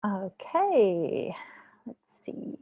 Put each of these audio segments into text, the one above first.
Okay, let's see.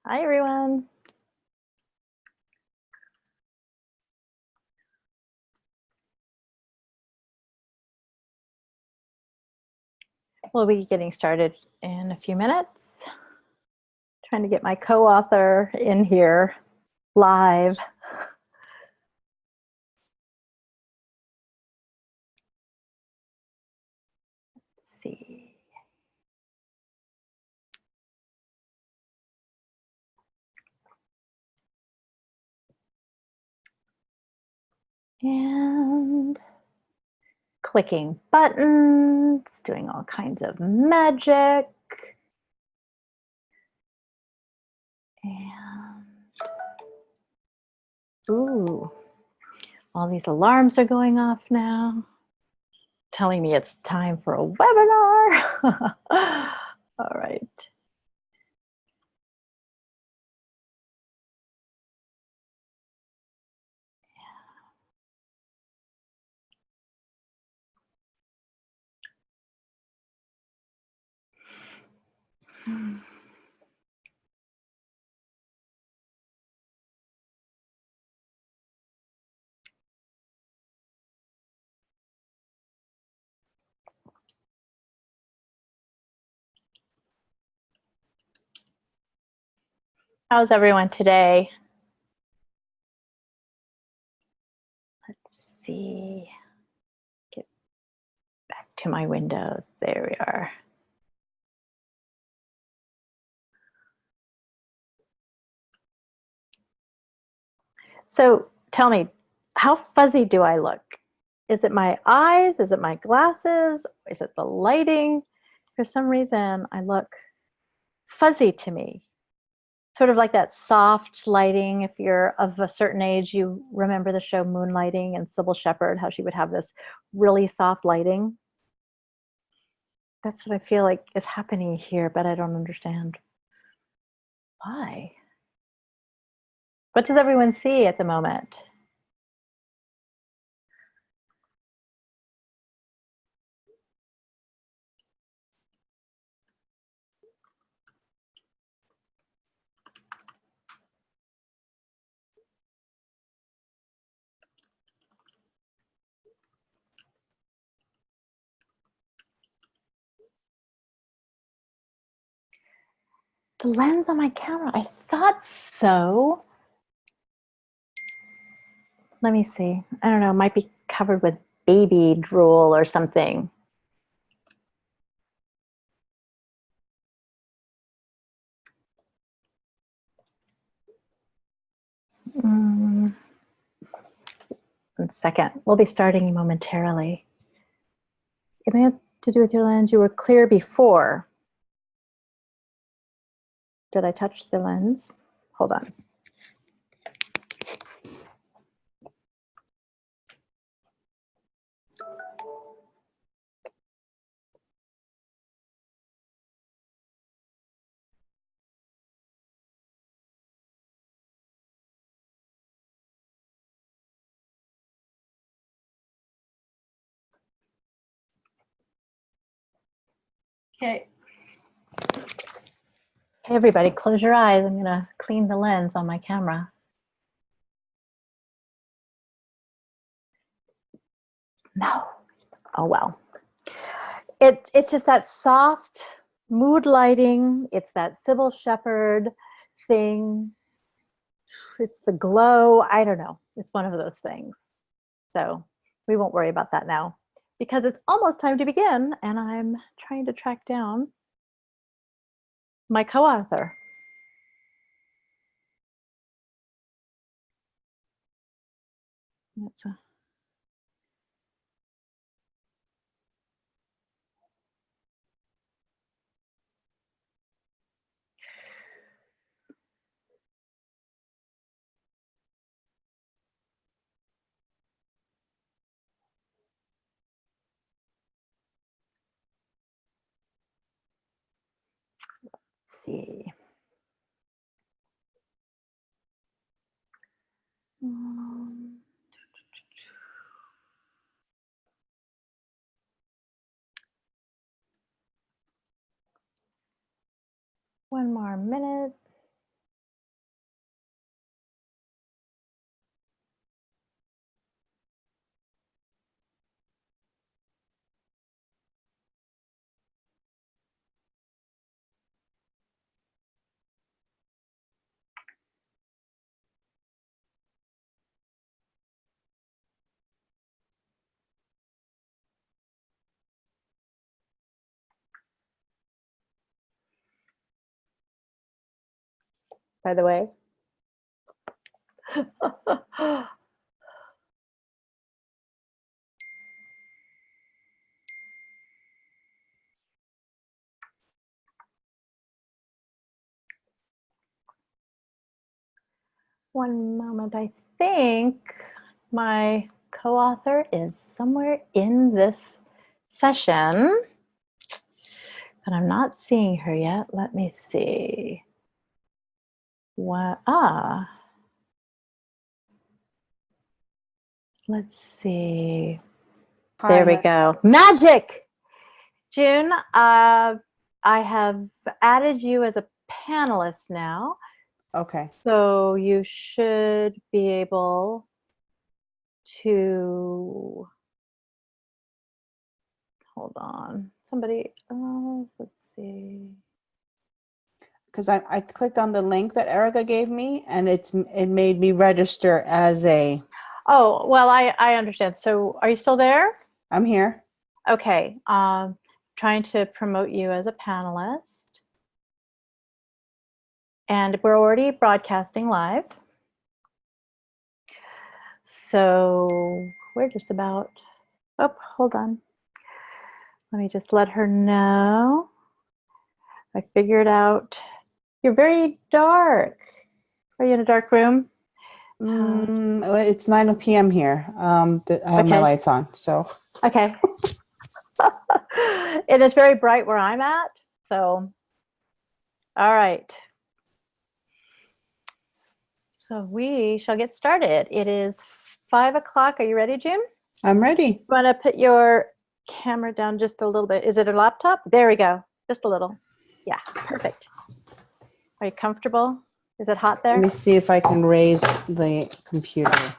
Hi, everyone. We'll be getting started in a few minutes. Trying to get my co-author in here live. Let's see. And clicking buttons, doing all kinds of magic. And ooh, all these alarms are going off now, telling me it's time for a webinar. All right. How's everyone today? Let's see. Get back to my window. There we are. So tell me, how fuzzy do I look? Is it my eyes? Is it my glasses? Is it the lighting? For some reason, I look fuzzy to me. Sort of like that soft lighting. If you're of a certain age, you remember the show Moonlighting and Sybil Shepherd, how she would have this really soft lighting. That's what I feel like is happening here, but I don't understand why. What does everyone see at the moment? The lens on my camera. I thought so. Let me see. I don't know. It might be covered with baby drool or something. One second. We'll be starting momentarily. It may have to do with your lens. You were clear before. Did I touch the lens? Hold on. Okay. Hey, everybody, close your eyes. I'm going to clean the lens on my camera. No. Oh, well. It's just that soft mood lighting. It's that Sybil Shepherd thing. It's the glow. I don't know. It's one of those things. So we won't worry about that now because it's almost time to begin, and I'm trying to track down my co-author. Let's see. One more minute. By the way. One moment. I think my co-author is somewhere in this session, but I'm not seeing her yet. Let me see. What? Let's see. Hi, there we go. Magic! June, I have added you as a panelist now. Okay. So you should be able to, hold on. Somebody, let's see. Because I clicked on the link that Erica gave me, and it made me register as a. Oh, well, I understand. So are you still there? I'm here. Okay. Trying to promote you as a panelist. And we're already broadcasting live. So we're just about, oh, hold on. Let me just let her know. I figured out, you're very dark. Are you in a dark room? It's 9 p.m. here. I have my lights on, so. Okay. It is very bright where I'm at, so. All right. So we shall get started. It is 5 o'clock. Are you ready, June? I'm ready. You want to put your camera down just a little bit? Is it a laptop? There we go. Just a little. Yeah, perfect. Are you comfortable? Is it hot there? Let me see if I can raise the computer.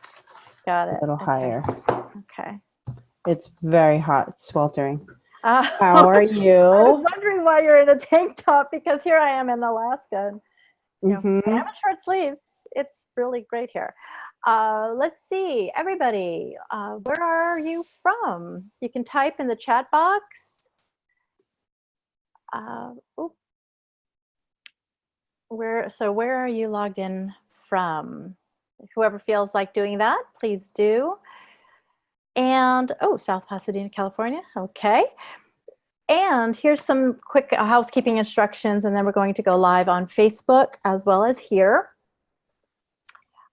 Got it. A little higher. Okay. It's very hot. It's sweltering. How are you? I was wondering reason why you're in a tank top, because here I am in Alaska. And, you know, Mm-hmm. I have a short sleeves. It's really great here. Let's see, everybody, where are you from? You can type in the chat box. Where are you logged in from? Whoever feels like doing that, please do. And, oh, South Pasadena, California. Okay. And here's some quick housekeeping instructions, and then we're going to go live on Facebook as well as here.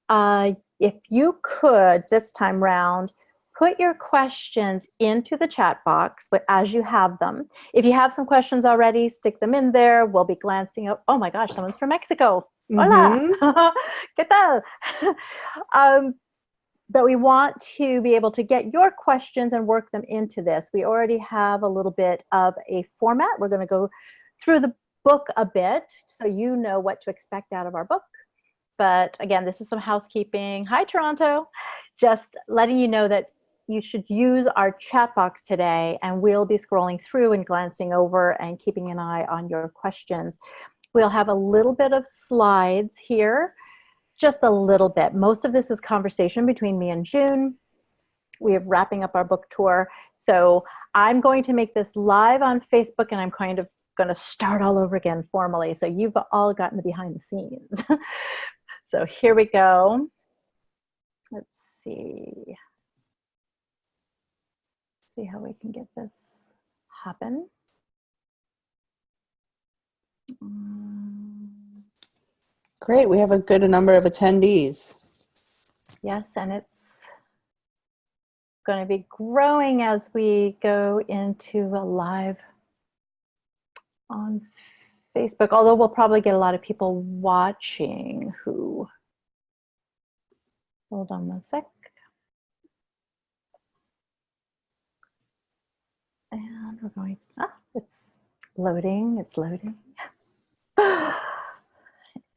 If you could, this time round, put your questions into the chat box as you have them. If you have some questions already, stick them in there. We'll be glancing up. Oh my gosh, someone's from Mexico. Hola. ¿Qué tal? But we want to be able to get your questions and work them into this. We already have a little bit of a format. We're going to go through the book a bit so you know what to expect out of our book. But again, this is some housekeeping. Hi, Toronto. Just letting you know that you should use our chat box today, and we'll be scrolling through and glancing over and keeping an eye on your questions. We'll have a little bit of slides here. Just a little bit. Most of this is conversation between me and June. We are wrapping up our book tour. So I'm going to make this live on Facebook, and I'm kind of going to start all over again formally. So you've all gotten the behind the scenes. So here we go. Let's see. See how we can get this happen. Great. We have a good number of attendees. Yes, and it's going to be growing as we go into a live on Facebook, although we'll probably get a lot of people watching who, hold on one sec. And we're going, it's loading, it's loading.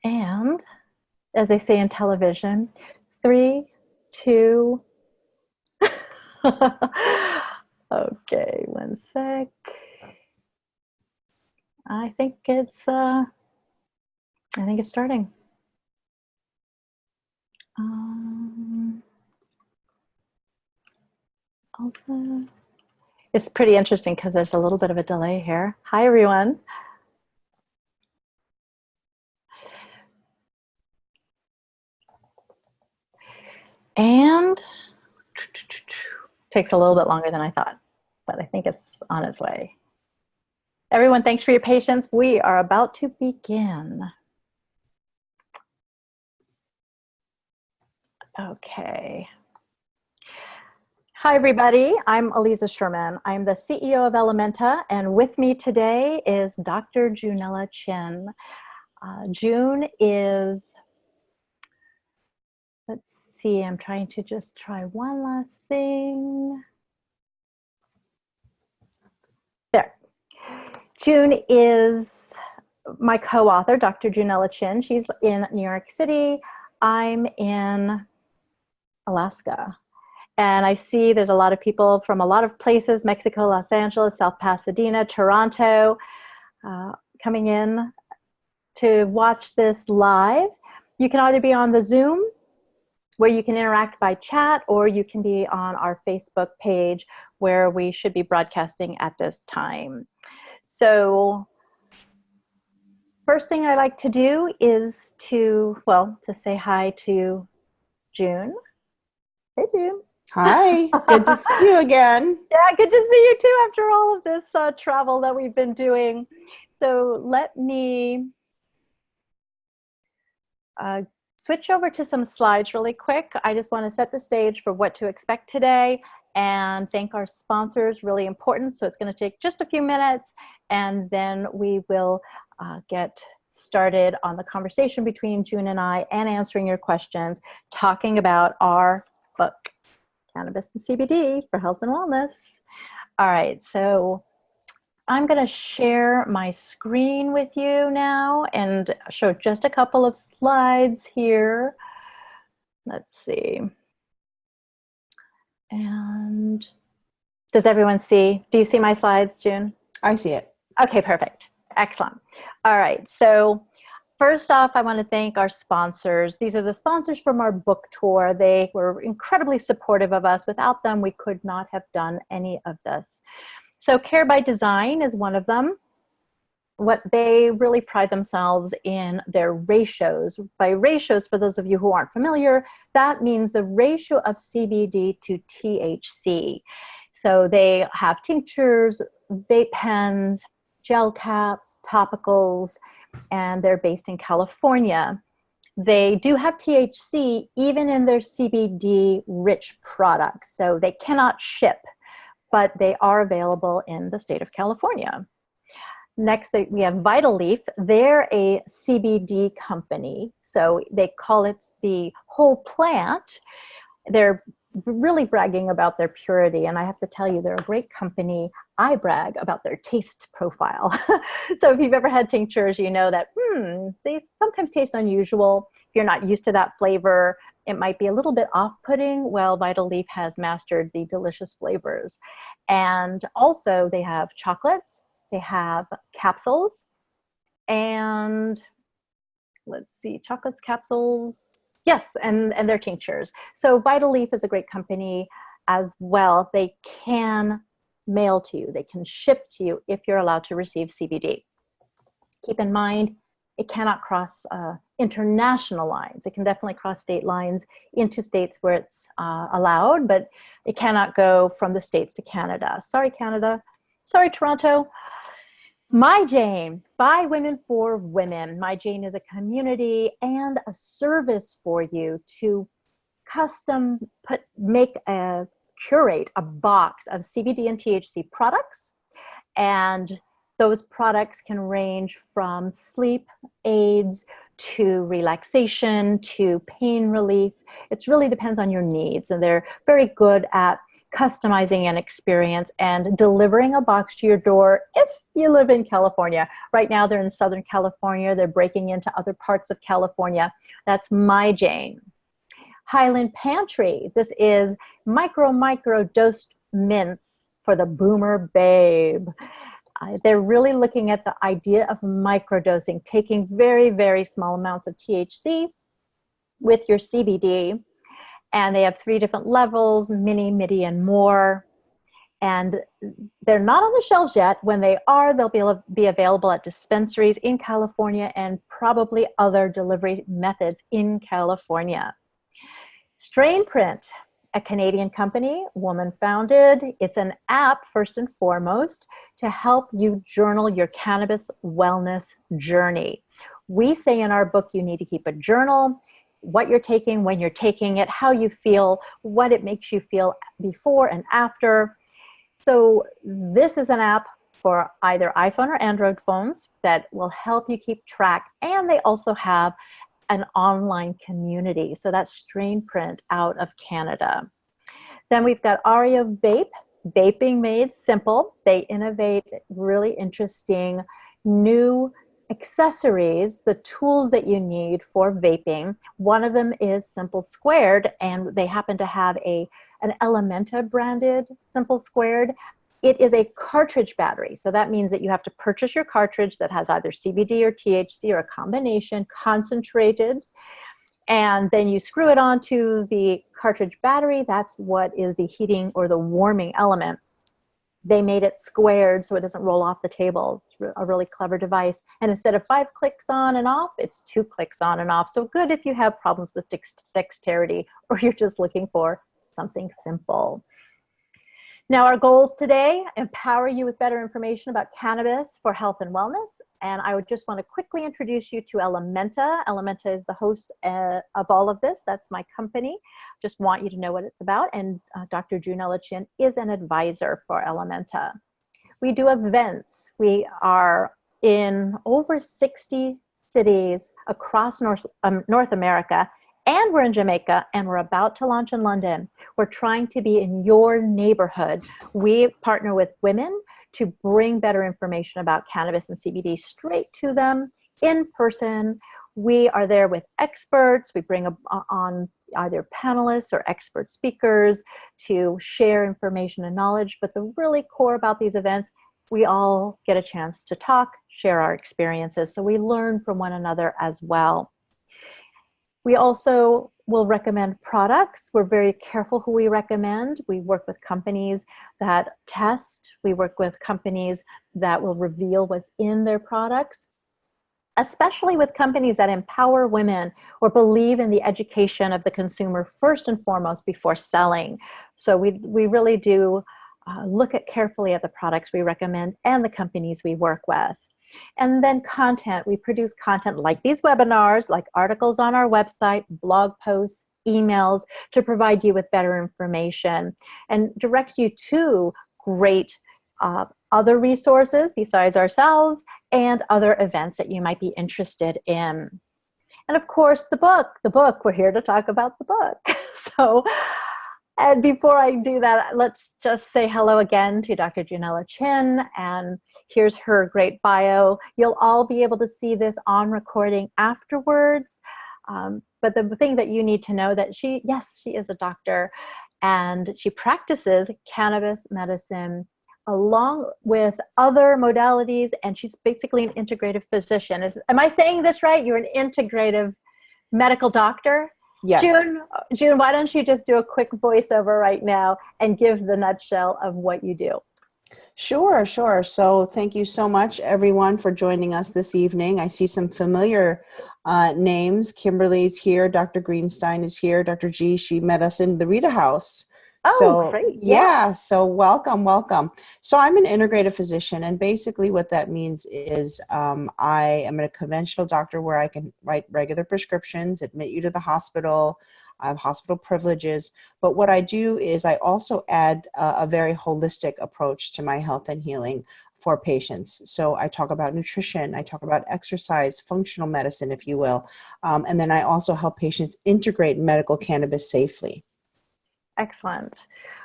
And as they say in television, 3, 2, okay, one sec. I think it's starting. Also, it's pretty interesting because there's a little bit of a delay here. Hi, everyone. And takes a little bit longer than I thought, but I think it's on its way. Everyone, thanks for your patience. We are about to begin. Okay. Hi, everybody. I'm Aliza Sherman. I'm the CEO of Ellementa, and with me today is Dr. Junella Chin. June is, let's see, I'm trying to just try one last thing. There. June is my co-author, Dr. Junella Chin. She's in New York City. I'm in Alaska. And I see there's a lot of people from a lot of places, Mexico, Los Angeles, South Pasadena, Toronto, coming in to watch this live. You can either be on the Zoom, where you can interact by chat, or you can be on our Facebook page, where we should be broadcasting at this time. So first thing I like to do is to say hi to June. Hey, June. Hi, good to see you again. Yeah, good to see you too after all of this travel that we've been doing. So let me switch over to some slides really quick. I just want to set the stage for what to expect today and thank our sponsors, really important. So it's going to take just a few minutes, and then we will get started on the conversation between June and I, and answering your questions, talking about our book, Cannabis and CBD for Health and Wellness. All right, so I'm going to share my screen with you now and show just a couple of slides here. Let's see. And does everyone see? Do you see my slides, June? I see it. Okay, perfect. Excellent. All right. So first off, I want to thank our sponsors. These are the sponsors from our book tour. They were incredibly supportive of us. Without them, we could not have done any of this. So Care by Design is one of them. What they really pride themselves in their ratios. By ratios, for those of you who aren't familiar, that means the ratio of CBD to THC. So they have tinctures, vape pens, gel caps, topicals, and they're based in California. They do have THC even in their CBD rich products. So they cannot ship, but they are available in the state of California. Next, we have Vital Leaf. They're a CBD company. So they call it the whole plant. They're really bragging about their purity. And I have to tell you, they're a great company. I brag about their taste profile. So if you've ever had tinctures, you know that, they sometimes taste unusual. If you're not used to that flavor, it might be a little bit off-putting. Well, Vital Leaf has mastered the delicious flavors. And also they have chocolates. They have capsules, and let's see, chocolates, capsules, yes, and their tinctures. So Vital Leaf is a great company as well. They can mail to you. They can ship to you if you're allowed to receive CBD. Keep in mind, it cannot cross international lines. It can definitely cross state lines into states where it's allowed, but it cannot go from the States to Canada. Sorry, Canada. Sorry, Toronto. My Jane, by women for women. My Jane is a community and a service for you to curate a box of CBD and THC products. And those products can range from sleep aids to relaxation to pain relief. It really depends on your needs. And they're very good at customizing an experience and delivering a box to your door if you live in California. Right now they're in Southern California. They're breaking into other parts of California. That's My Jane. Highland Pantry. This is micro dosed mints for the boomer babe. They're really looking at the idea of microdosing, taking very, very small amounts of THC with your CBD. And they have 3 different levels, mini, midi, and more. And they're not on the shelves yet. When they are, they'll be available at dispensaries in California and probably other delivery methods in California. Strain Print, a Canadian company, woman-founded. It's an app, first and foremost, to help you journal your cannabis wellness journey. We say in our book, you need to keep a journal, what you're taking, when you're taking it, how you feel, what it makes you feel before and after. So this is an app for either iPhone or Android phones that will help you keep track. And they also have an online community. So that's Strain Print out of Canada. Then we've got Aria Vape, vaping made simple. They innovate really interesting new accessories, the tools that you need for vaping. One of them is Simple Squared, and they happen to have an Ellementa branded Simple Squared. It is a cartridge battery. So that means that you have to purchase your cartridge that has either CBD or THC or a combination, concentrated. And then you screw it onto the cartridge battery. That's what is the heating or the warming element. They made it squared so it doesn't roll off the table. It's a really clever device. And instead of 5 clicks on and off, it's 2 clicks on and off. So good if you have problems with dexterity or you're just looking for something simple. Now, our goals today, empower you with better information about cannabis for health and wellness. And I would just want to quickly introduce you to Ellementa. Ellementa is the host of all of this. That's my company. Just want you to know what it's about. And Dr. Junella Chin is an advisor for Ellementa. We do events. We are in over 60 cities across North America. And we're in Jamaica, and we're about to launch in London. We're trying to be in your neighborhood. We partner with women to bring better information about cannabis and CBD straight to them in person. We are there with experts. We bring on either panelists or expert speakers to share information and knowledge. But the really core about these events we all get a chance to talk, share our experiences, so we learn from one another as well. We also will recommend products. We're very careful who we recommend. We work with companies that test. We work with companies that will reveal what's in their products, especially with companies that empower women or believe in the education of the consumer first and foremost before selling. So we really do look at carefully at the products we recommend and the companies we work with. And then content, we produce content like these webinars, like articles on our website, blog posts, emails, to provide you with better information and direct you to great other resources besides ourselves and other events that you might be interested in. And of course, the book, we're here to talk about the book. So, and before I do that, let's just say hello again to Dr. Janella Chin, and here's her great bio. You'll all be able to see this on recording afterwards. But the thing that you need to know that she is a doctor, and she practices cannabis medicine along with other modalities, and she's basically an integrative physician. Am I saying this right? You're an integrative medical doctor? Yes. June, why don't you just do a quick voiceover right now and give the nutshell of what you do? Sure. So thank you so much, everyone, for joining us this evening. I see some familiar names. Kimberly's here. Dr. Greenstein is here. Dr. G, she met us in the Rita House. Oh, so, great. Yeah. So welcome. So I'm an integrative physician, and basically what that means is I am a conventional doctor where I can write regular prescriptions, admit you to the hospital. I have hospital privileges, but what I do is I also add a very holistic approach to my health and healing for patients. So I talk about nutrition, I talk about exercise, functional medicine, if you will, and then I also help patients integrate medical cannabis safely. Excellent.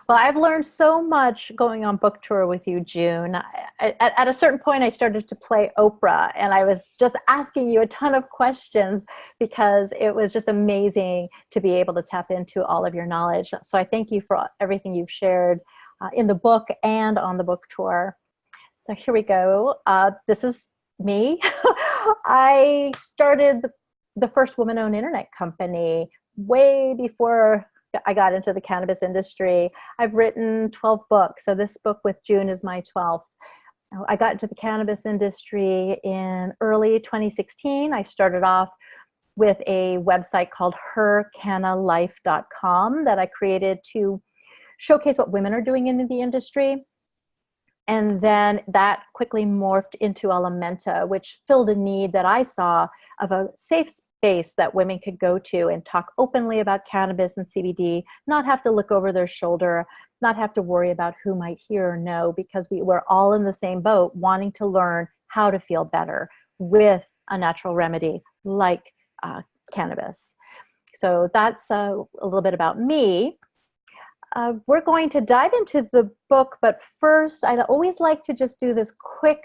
Well, I've learned so much going on book tour with you, June. At a certain point, I started to play Oprah, and I was just asking you a ton of questions because it was just amazing to be able to tap into all of your knowledge. So I thank you for everything you've shared in the book and on the book tour. So here we go. This is me. I started the first woman-owned internet company way before I got into the cannabis industry. I've written 12 books. So this book with June is my 12th. I got into the cannabis industry in early 2016. I started off with a website called hercannalife.com that I created to showcase what women are doing in the industry. And then that quickly morphed into Ellementa, which filled a need that I saw of a safe space that women could go to and talk openly about cannabis and CBD, not have to look over their shoulder, not have to worry about who might hear or know, because we were all in the same boat wanting to learn how to feel better with a natural remedy like cannabis. So that's a little bit about me. We're going to dive into the book, but first I'd always like to just do this quick,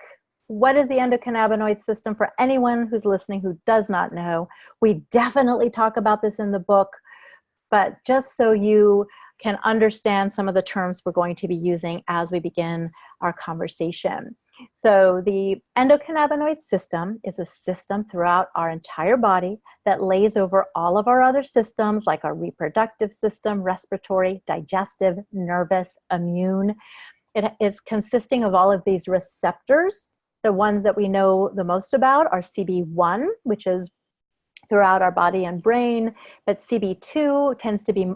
what is the endocannabinoid system for anyone who's listening who does not know. We definitely talk about this in the book, but just so you can understand some of the terms we're going to be using as we begin our conversation. So the endocannabinoid system is a system throughout our entire body that lays over all of our other systems, like our reproductive system, respiratory, digestive, nervous, immune. It is consisting of all of these receptors. The ones that we know the most about are CB1, which is throughout our body and brain, but CB2 tends to be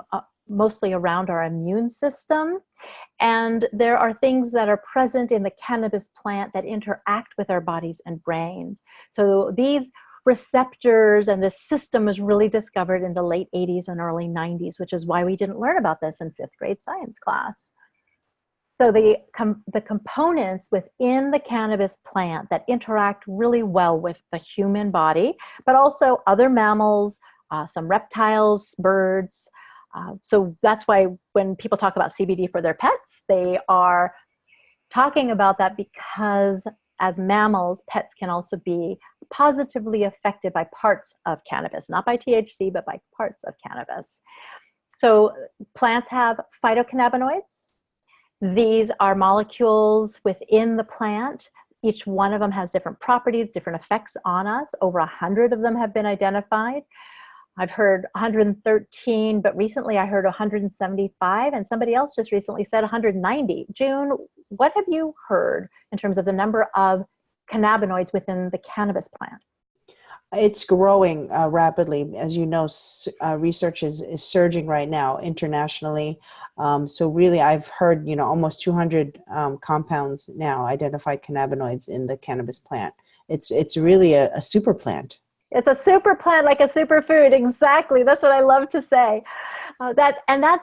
mostly around our immune system. And there are things that are present in the cannabis plant that interact with our bodies and brains. So these receptors and this system was really discovered in the late 80s and early 90s, which is why we didn't learn about this in 5th grade science class. So the components within the cannabis plant that interact really well with the human body, but also other mammals, some reptiles, birds. So that's why when people talk about CBD for their pets, they are talking about that because as mammals, pets can also be positively affected by parts of cannabis, not by THC, but by parts of cannabis. So plants have phytocannabinoids, These are molecules within the plant. Each one of them has different properties, different effects on us. Over 100 of them have been identified. I've heard 113, but recently I heard 175, and somebody else just recently said 190. June, what have you heard in terms of the number of cannabinoids within the cannabis plant? It's growing rapidly. As you know, research is surging right now internationally. So really, I've heard, almost 200 compounds now identified cannabinoids in the cannabis plant. It's really a super plant. It's a super plant, like a superfood. Exactly. That's what I love to say. That's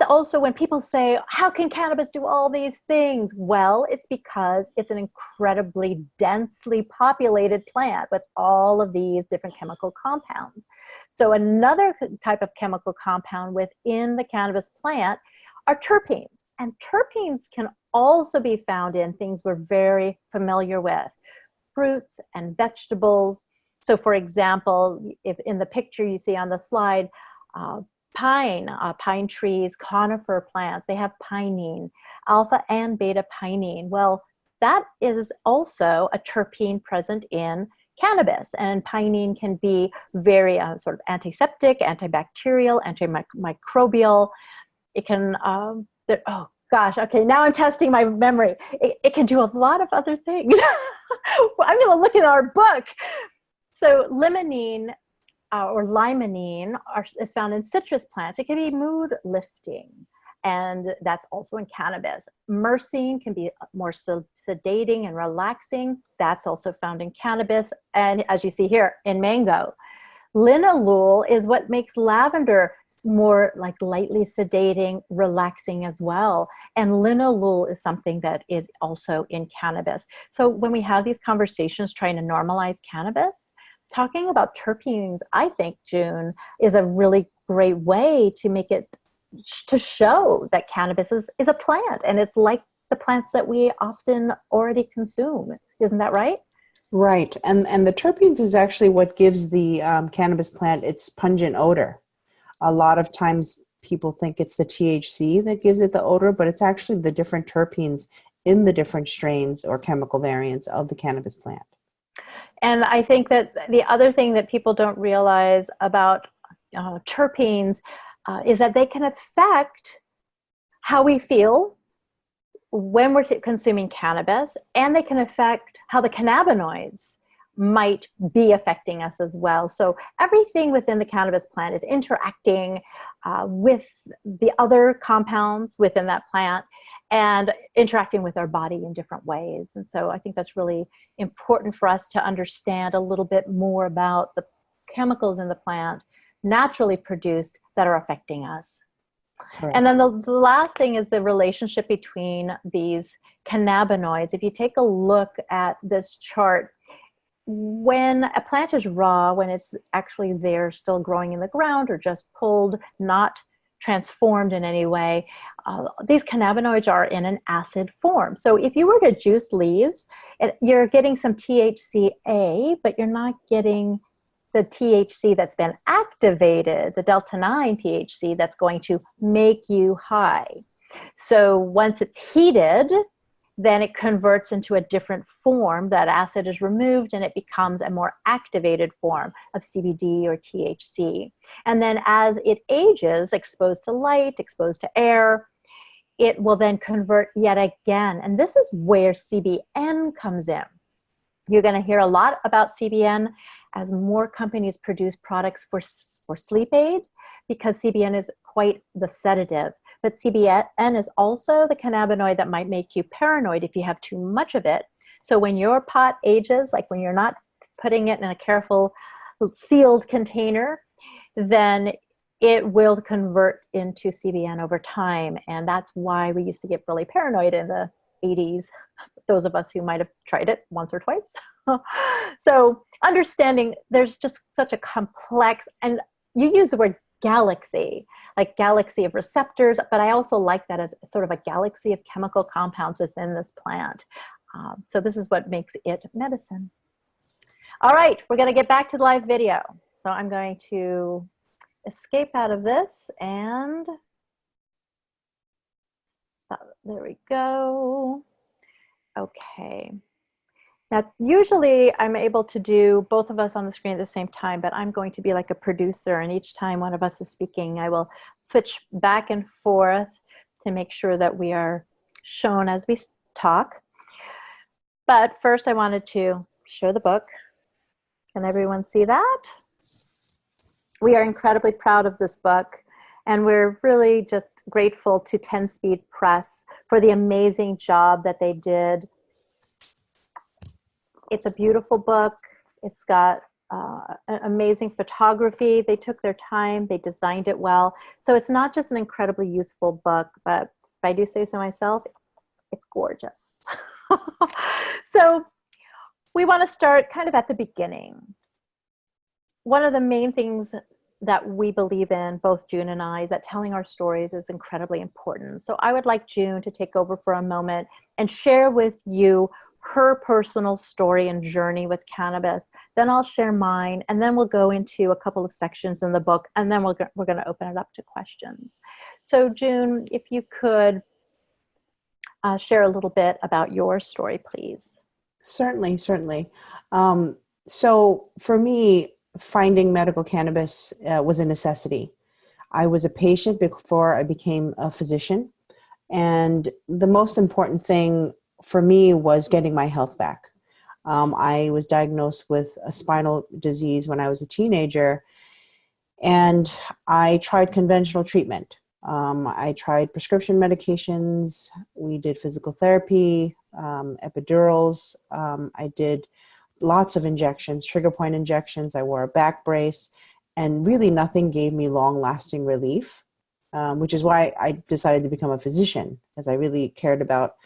also when people say, how can cannabis do all these things? Well, it's because it's an incredibly densely populated plant with all of these different chemical compounds. So another type of chemical compound within the cannabis plant are terpenes. And terpenes can also be found in things we're very familiar with, fruits and vegetables. So for example, if in the picture you see on the slide, pine trees, conifer plants, they have pinene, alpha and beta pinene. Well, that is also a terpene present in cannabis, and pinene can be very sort of antiseptic, antibacterial, antimicrobial. It can, oh gosh, okay, now I'm testing my memory. It can do a lot of other things. I'm gonna look in our book. So limonene or limonene is found in citrus plants. It can be mood lifting, and that's also in cannabis. Myrcene can be more sedating and relaxing. That's also found in cannabis, and as you see here, in mango. Linalool is what makes lavender more like lightly sedating, relaxing as well. And linalool is something that is also in cannabis. So when we have these conversations trying to normalize cannabis, talking about terpenes, I think, June, is a really great way to make it, to show that cannabis is a plant, and it's like the plants that we often already consume. Isn't that right? Right. And the terpenes is actually what gives the cannabis plant its pungent odor. A lot of times people think it's the THC that gives it the odor, but it's actually the different terpenes in the different strains or chemical variants of the cannabis plant. And I think that the other thing that people don't realize about terpenes is that they can affect how we feel when we're consuming cannabis, and they can affect how the cannabinoids might be affecting us as well. So everything within the cannabis plant is interacting with the other compounds within that plant and interacting with our body in different ways. And so I think that's really important for us to understand a little bit more about the chemicals in the plant naturally produced that are affecting us. Correct. And then the last thing is the relationship between these cannabinoids. If you take a look at this chart, when a plant is raw, when it's actually there still growing in the ground or just pulled, not transformed in any way, these cannabinoids are in an acid form. So if you were to juice leaves, you're getting some THCA, but you're not getting the THC that's been activated, the delta-9 THC that's going to make you high. So once it's heated, then it converts into a different form. That acid is removed and it becomes a more activated form of CBD or THC. And then as it ages, exposed to light, exposed to air, it will then convert yet again. And this is where CBN comes in. You're going to hear a lot about CBN as more companies produce products for sleep aid, because CBN is quite the sedative. But CBN is also the cannabinoid that might make you paranoid if you have too much of it. So when your pot ages, like when you're not putting it in a careful sealed container, then it will convert into CBN over time. And that's why we used to get really paranoid in the 80s, those of us who might have tried it once or twice. So understanding there's just such a complex, and you use the word galaxy, like galaxy of receptors, but I also like that as sort of a galaxy of chemical compounds within this plant. So this is what makes it medicine. All right, we're going to get back to the live video. So I'm going to escape out of this and So there we go. Okay. Now, usually I'm able to do both of us on the screen at the same time, but I'm going to be like a producer, and each time one of us is speaking, I will switch back and forth to make sure that we are shown as we talk. But first I wanted to show the book. Can everyone see that? We are incredibly proud of this book, and we're really just grateful to 10 Speed Press for the amazing job that they did. It's a beautiful book. It's got amazing photography. They took their time. They designed it well. So it's not just an incredibly useful book, but if I do say so myself, it's gorgeous. So we want to start kind of at the beginning. One of the main things that we believe in, both June and I, is that telling our stories is incredibly important. So I would like June to take over for a moment and share with you her personal story and journey with cannabis. Then I'll share mine, and then we'll go into a couple of sections in the book, and then we're going to open it up to questions. So June, if you could share a little bit about your story, please. Certainly, certainly. So for me, finding medical cannabis was a necessity. I was a patient before I became a physician, and the most important thing for me was getting my health back. I was diagnosed with a spinal disease when I was a teenager, and I tried conventional treatment. I tried prescription medications. We did physical therapy, epidurals. I did lots of injections, trigger point injections. I wore a back brace, and really nothing gave me long-lasting relief, which is why I decided to become a physician, because I really cared about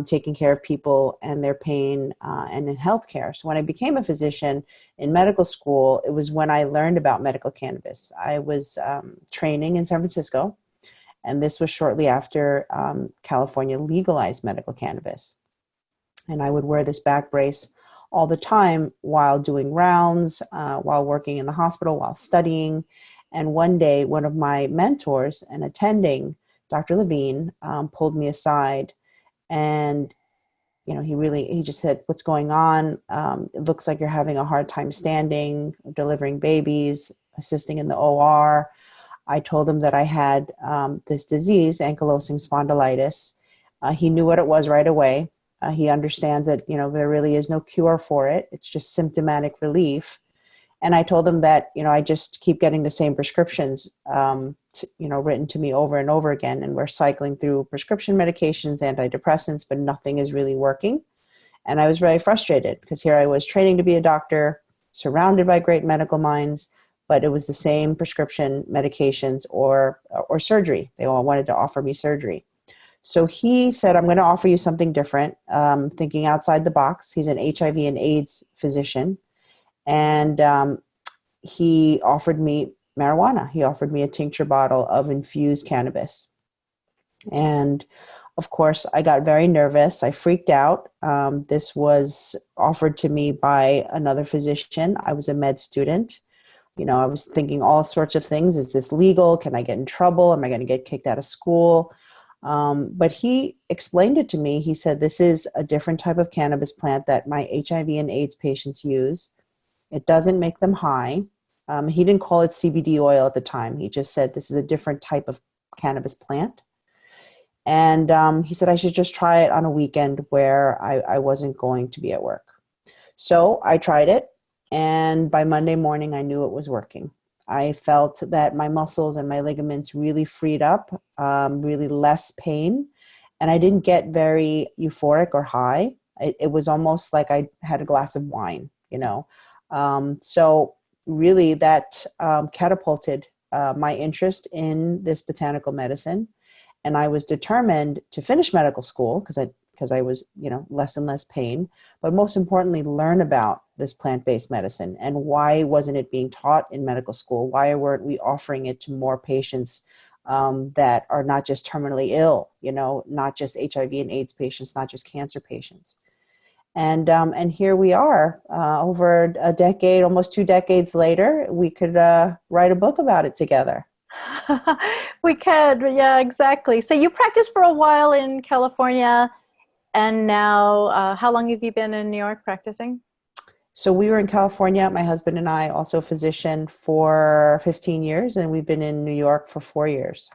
taking care of people and their pain and in healthcare. So when I became a physician in medical school, it was when I learned about medical cannabis. I was training in San Francisco, and this was shortly after California legalized medical cannabis. And I would wear this back brace all the time while doing rounds, while working in the hospital, while studying. And one day, one of my mentors and attending, Dr. Levine, pulled me aside. And, you know, he just said, "What's going on? It looks like you're having a hard time standing, delivering babies, assisting in the OR." I told him that I had this disease, ankylosing spondylitis. He knew what it was right away. He understands that, you know, there really is no cure for it. It's just symptomatic relief. And I told him that, you know, I just keep getting the same prescriptions, written to me over and over again. And we're cycling through prescription medications, antidepressants, but nothing is really working. And I was very frustrated because here I was training to be a doctor, surrounded by great medical minds, but it was the same prescription medications or surgery. They all wanted to offer me surgery. So he said, "I'm going to offer you something different," thinking outside the box. He's an HIV and AIDS physician. And he offered me marijuana. He offered me a tincture bottle of infused cannabis. And of course, I got very nervous. I freaked out. This was offered to me by another physician. I was a med student. You know, I was thinking all sorts of things. Is this legal? Can I get in trouble? Am I going to get kicked out of school? But he explained it to me. He said, "This is a different type of cannabis plant that my HIV and AIDS patients use. It doesn't make them high." He didn't call it CBD oil at the time. He just said, "This is a different type of cannabis plant." And he said I should just try it on a weekend where I wasn't going to be at work. So I tried it. And by Monday morning, I knew it was working. I felt that my muscles and my ligaments really freed up, really less pain. And I didn't get very euphoric or high. It was almost like I had a glass of wine, you know. So really that catapulted my interest in this botanical medicine. And I was determined to finish medical school because I was, you know, less and less pain, but most importantly, learn about this plant-based medicine and why wasn't it being taught in medical school? Why weren't we offering it to more patients that are not just terminally ill, you know, not just HIV and AIDS patients, not just cancer patients. And here we are, over a decade, almost 2 decades later, we could write a book about it together. We could, yeah, exactly. So you practiced for a while in California, and now, how long have you been in New York practicing? So we were in California, my husband and I, also a physician, for 15 years, and we've been in New York for 4 years.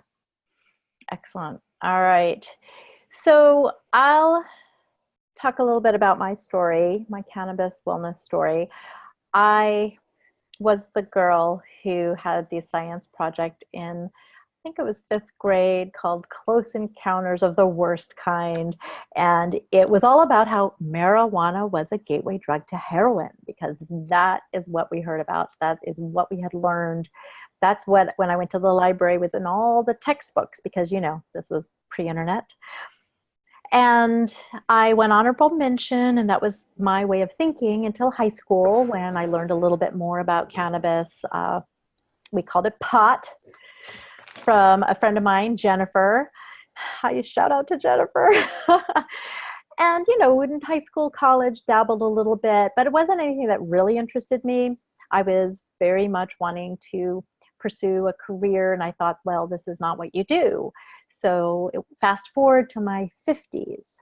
Excellent. All right. So I'll talk a little bit about my story, my cannabis wellness story. I was the girl who had the science project in, I think it was 5th grade, called Close Encounters of the Worst Kind. And it was all about how marijuana was a gateway drug to heroin, because that is what we heard about. That is what we had learned. That's what, when I went to the library, was in all the textbooks, because, you know, this was pre-internet. And I went honorable mention, and that was my way of thinking until high school, when I learned a little bit more about cannabis. We called it pot, from a friend of mine, Jennifer. I shout out to Jennifer. And, you know, in high school, college, dabbled a little bit, but it wasn't anything that really interested me. I was very much wanting to pursue a career, and I thought, well, this is not what you do. So fast forward to my 50s,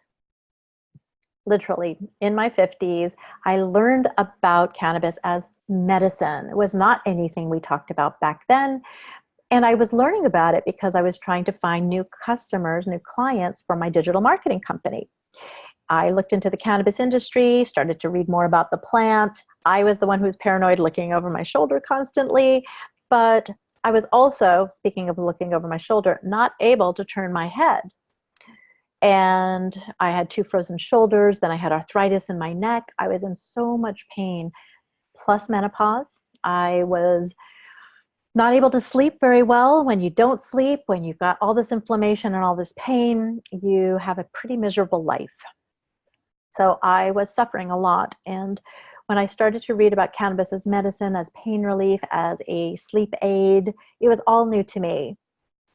literally in my 50s, I learned about cannabis as medicine. It was not anything we talked about back then. And I was learning about it because I was trying to find new customers, new clients for my digital marketing company. I looked into the cannabis industry, started to read more about the plant. I was the one who was paranoid, looking over my shoulder constantly. But I was also, speaking of looking over my shoulder, not able to turn my head. And I had 2 frozen shoulders. Then I had arthritis in my neck. I was in so much pain, plus menopause. I was not able to sleep very well. When you don't sleep, when you've got all this inflammation and all this pain, you have a pretty miserable life. So I was suffering a lot. And when I started to read about cannabis as medicine, as pain relief, as a sleep aid, it was all new to me.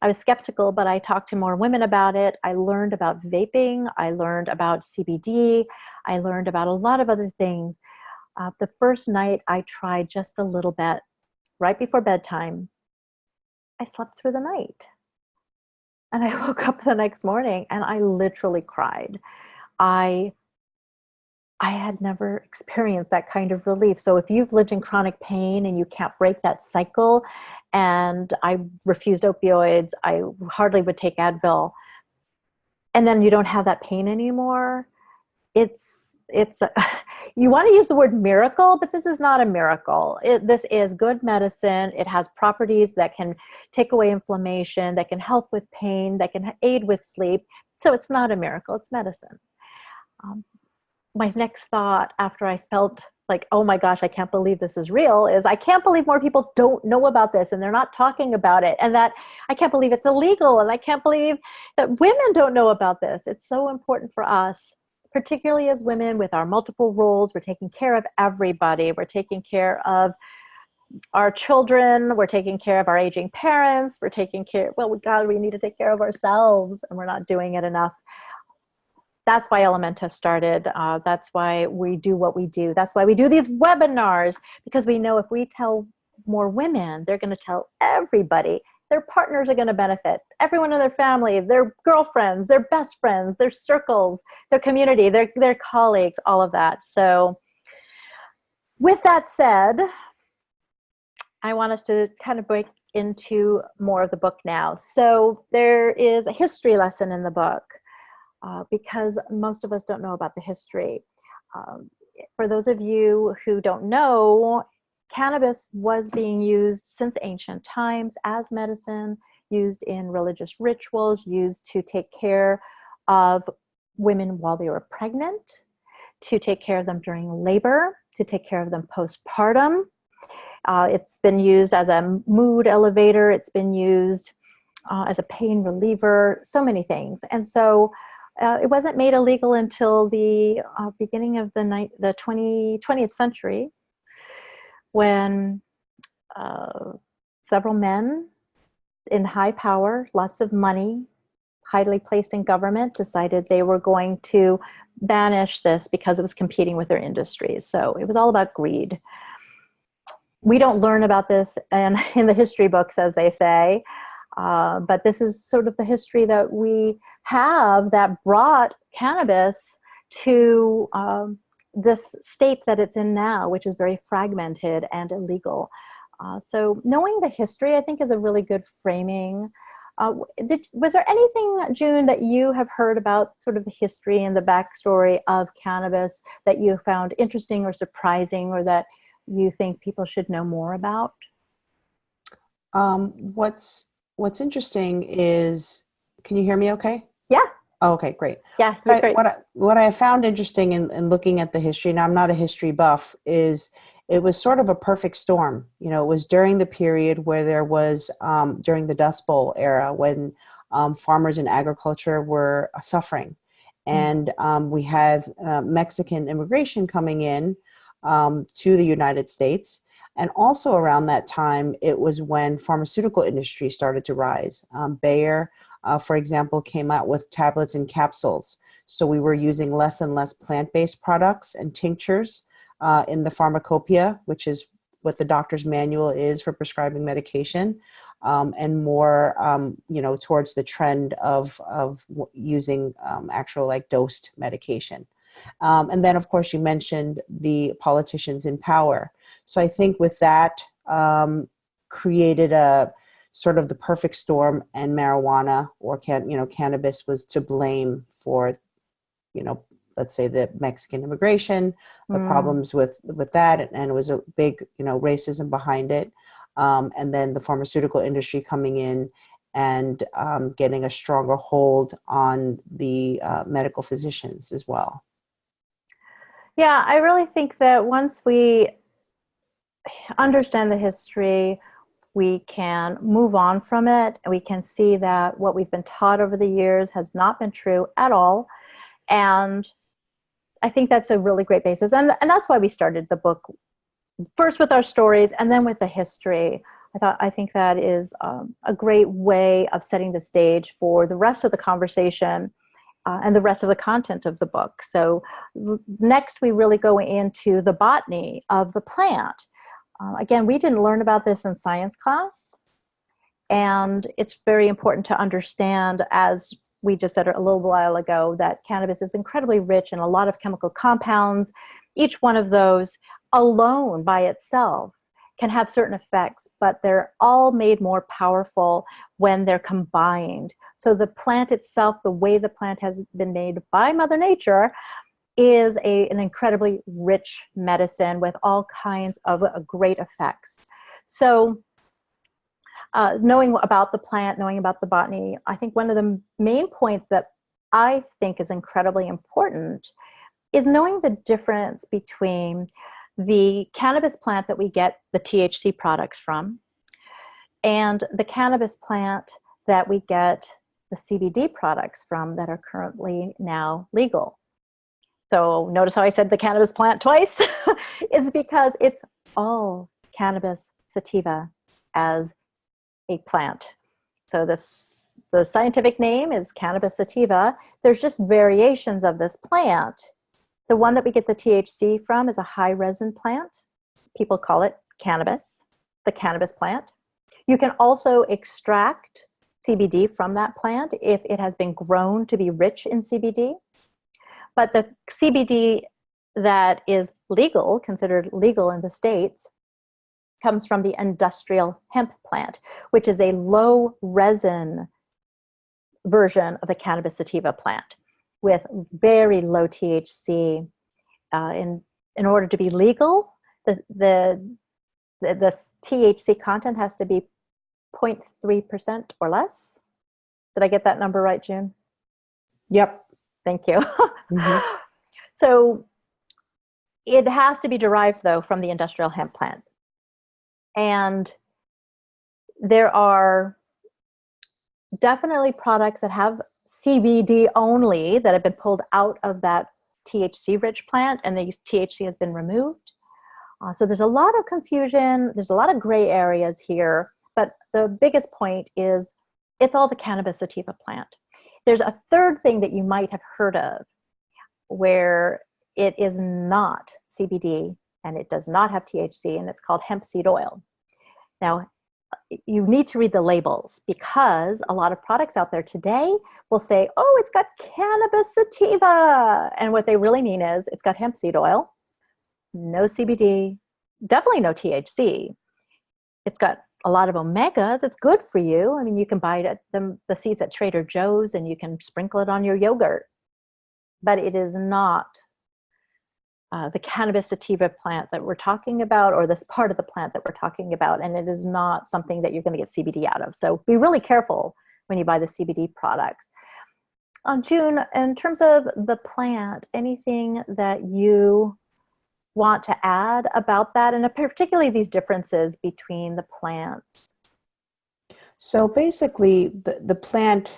I was skeptical, but I talked to more women about it. I learned about vaping. I learned about CBD. I learned about a lot of other things. The first night I tried just a little bit, right before bedtime, I slept through the night. And I woke up the next morning and I literally cried. I had never experienced that kind of relief. So if you've lived in chronic pain and you can't break that cycle, and I refused opioids, I hardly would take Advil, and then you don't have that pain anymore, you want to use the word miracle, but this is not a miracle. This is good medicine. It has properties that can take away inflammation, that can help with pain, that can aid with sleep. So it's not a miracle, it's medicine. My next thought after I felt like, oh my gosh, I can't believe this is real, is I can't believe more people don't know about this and they're not talking about it, and that I can't believe it's illegal, and I can't believe that women don't know about this. It's so important for us, particularly as women with our multiple roles. We're taking care of everybody. We're taking care of our children. We're taking care of our aging parents. We're taking care, well, we need to take care of ourselves, and we're not doing it enough. That's why Ellementa started. That's why we do what we do. That's why we do these webinars, because we know if we tell more women, they're going to tell everybody. Their partners are going to benefit, everyone in their family, their girlfriends, their best friends, their circles, their community, their colleagues, all of that. So with that said, I want us to kind of break into more of the book now. So there is a history lesson in the book. Because most of us don't know about the history. For those of you who don't know, cannabis was being used since ancient times as medicine, used in religious rituals, used to take care of women while they were pregnant, to take care of them during labor, to take care of them postpartum. It's been used as a mood elevator. It's been used as a pain reliever, so many things. And so it wasn't made illegal until the beginning of the 20th century, when several men in high power, lots of money, highly placed in government, decided they were going to banish this because it was competing with their industries. So it was all about greed. we don't learn about this in the history books, as they say, but this is sort of the history that we have that brought cannabis to this state that it's in now, which is very fragmented and illegal. So knowing the history, I think, is a really good framing. Was there anything, June, that you have heard about sort of the history and the backstory of cannabis that you found interesting or surprising, or that you think people should know more about? What's interesting is, can you hear me okay? Yeah. Oh, okay, great. Yeah, you're great. What I found interesting in looking at the history, and I'm not a history buff, is it was sort of a perfect storm. You know, it was during the period where there was, during the Dust Bowl era, when farmers and agriculture were suffering. And we have Mexican immigration coming in to the United States. And also around that time, it was when pharmaceutical industry started to rise. Bayer, for example, came out with tablets and capsules. So we were using less and less plant-based products and tinctures in the pharmacopoeia, which is what the doctor's manual is for prescribing medication, and more, towards the trend of using actual like dosed medication. And then, of course, you mentioned the politicians in power. So I think with that created a sort of the perfect storm, and marijuana or cannabis was to blame for, let's say the Mexican immigration, the problems with that, and it was a big, racism behind it. And then the pharmaceutical industry coming in and getting a stronger hold on the medical physicians as well. Yeah, I really think that once we understand the history, we can move on from it, and we can see that what we've been taught over the years has not been true at all. And I think that's a really great basis. And that's why we started the book first with our stories and then with the history. I think that is a great way of setting the stage for the rest of the conversation and the rest of the content of the book. So next we really go into the botany of the plant. Again, we didn't learn about this in science class, and it's very important to understand, as we just said a little while ago, that cannabis is incredibly rich in a lot of chemical compounds. Each one of those alone by itself can have certain effects, but they're all made more powerful when they're combined. So the plant itself, the way the plant has been made by Mother Nature, is an incredibly rich medicine with all kinds of great effects. So knowing about the plant, knowing about the botany, I think one of the main points that I think is incredibly important is knowing the difference between the cannabis plant that we get the THC products from and the cannabis plant that we get the CBD products from that are currently now legal. So notice how I said the cannabis plant twice? It's because it's all cannabis sativa as a plant. So the scientific name is cannabis sativa. There's just variations of this plant. The one that we get the THC from is a high resin plant. People call it cannabis, the cannabis plant. You can also extract CBD from that plant if it has been grown to be rich in CBD. But the CBD that is legal, considered legal in the States, comes from the industrial hemp plant, which is a low resin version of the cannabis sativa plant with very low THC. In order to be legal, the THC content has to be 0.3% or less. Did I get that number right, June? Yep. Thank you. Mm-hmm. So it has to be derived, though, from the industrial hemp plant. And there are definitely products that have CBD only that have been pulled out of that THC-rich plant, and the THC has been removed. So there's a lot of confusion. There's a lot of gray areas here. But the biggest point is it's all the cannabis sativa plant. There's a third thing that you might have heard of where it is not CBD and it does not have THC, and it's called hemp seed oil. Now, you need to read the labels, because a lot of products out there today will say, oh, it's got cannabis sativa. And what they really mean is it's got hemp seed oil, no CBD, definitely no THC. It's got a lot of omegas. It's good for you. I mean, you can buy it, the seeds at Trader Joe's, and you can sprinkle it on your yogurt. But it is not the cannabis sativa plant that we're talking about, or this part of the plant that we're talking about, and it is not something that you're going to get CBD out of. So be really careful when you buy the CBD products. June, in terms of the plant, anything that you want to add about that, and particularly these differences between the plants? So basically, the plant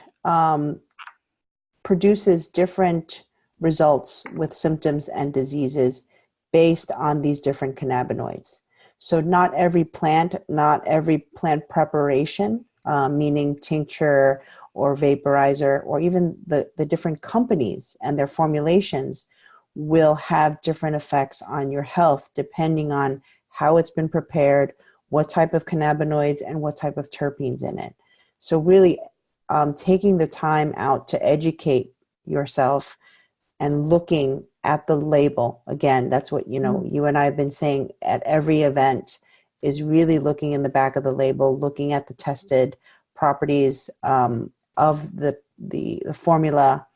produces different results with symptoms and diseases based on these different cannabinoids. So not every plant preparation, meaning tincture or vaporizer, or even the different companies and their formulations, will have different effects on your health depending on how it's been prepared, what type of cannabinoids, and what type of terpenes in it. So really taking the time out to educate yourself and looking at the label. Again, that's what, you and I have been saying at every event, is really looking in the back of the label, looking at the tested properties of the formula,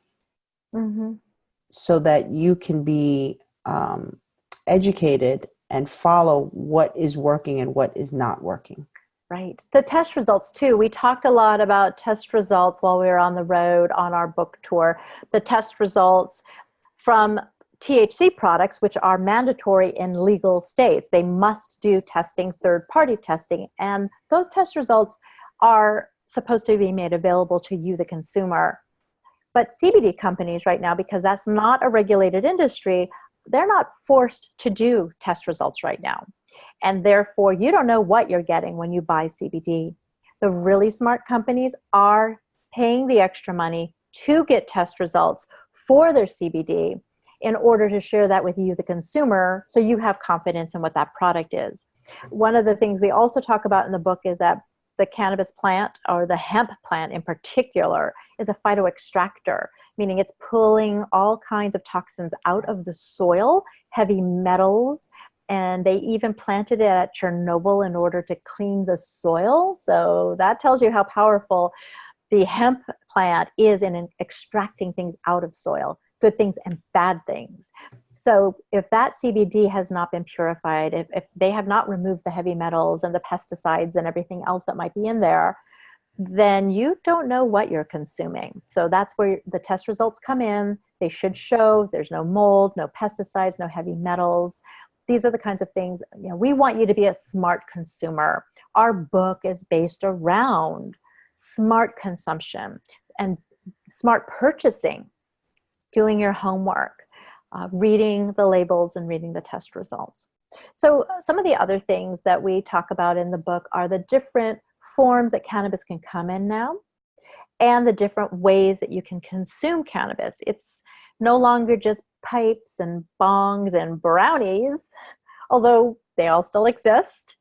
so that you can be educated and follow what is working and what is not working. Right. The test results too. We talked a lot about test results while we were on the road on our book tour. The test results from THC products, which are mandatory in legal states. They must do testing, third-party testing, and those test results are supposed to be made available to you, the consumer. But CBD companies right now, because that's not a regulated industry, they're not forced to do test results right now. And therefore, you don't know what you're getting when you buy CBD. The really smart companies are paying the extra money to get test results for their CBD in order to share that with you, the consumer, so you have confidence in what that product is. One of the things we also talk about in the book is that the cannabis plant, or the hemp plant in particular, is a phytoextractor, meaning it's pulling all kinds of toxins out of the soil, heavy metals, and they even planted it at Chernobyl in order to clean the soil. So that tells you how powerful the hemp plant is in extracting things out of soil, good things and bad things. So if that CBD has not been purified, if they have not removed the heavy metals and the pesticides and everything else that might be in there, then you don't know what you're consuming. So that's where the test results come in. They should show there's no mold, no pesticides, no heavy metals. These are the kinds of things, we want you to be a smart consumer. Our book is based around smart consumption and smart purchasing, doing your homework, reading the labels and reading the test results. So some of the other things that we talk about in the book are the different forms that cannabis can come in now, and the different ways that you can consume cannabis. It's no longer just pipes and bongs and brownies, although they all still exist.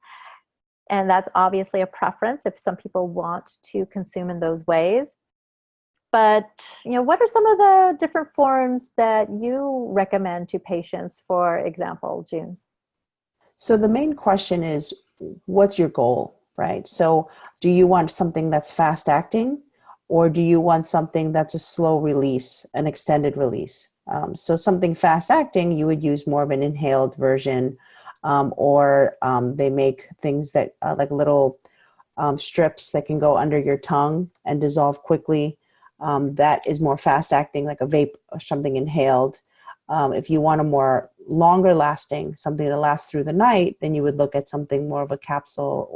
And that's obviously a preference if some people want to consume in those ways. But, what are some of the different forms that you recommend to patients, for example, June? So the main question is, what's your goal, right? So do you want something that's fast acting, or do you want something that's a slow release, an extended release? So something fast acting, you would use more of an inhaled version, or they make things that like little strips that can go under your tongue and dissolve quickly. That is more fast acting, like a vape or something inhaled. If you want a more longer lasting, something that lasts through the night, then you would look at something more of a capsule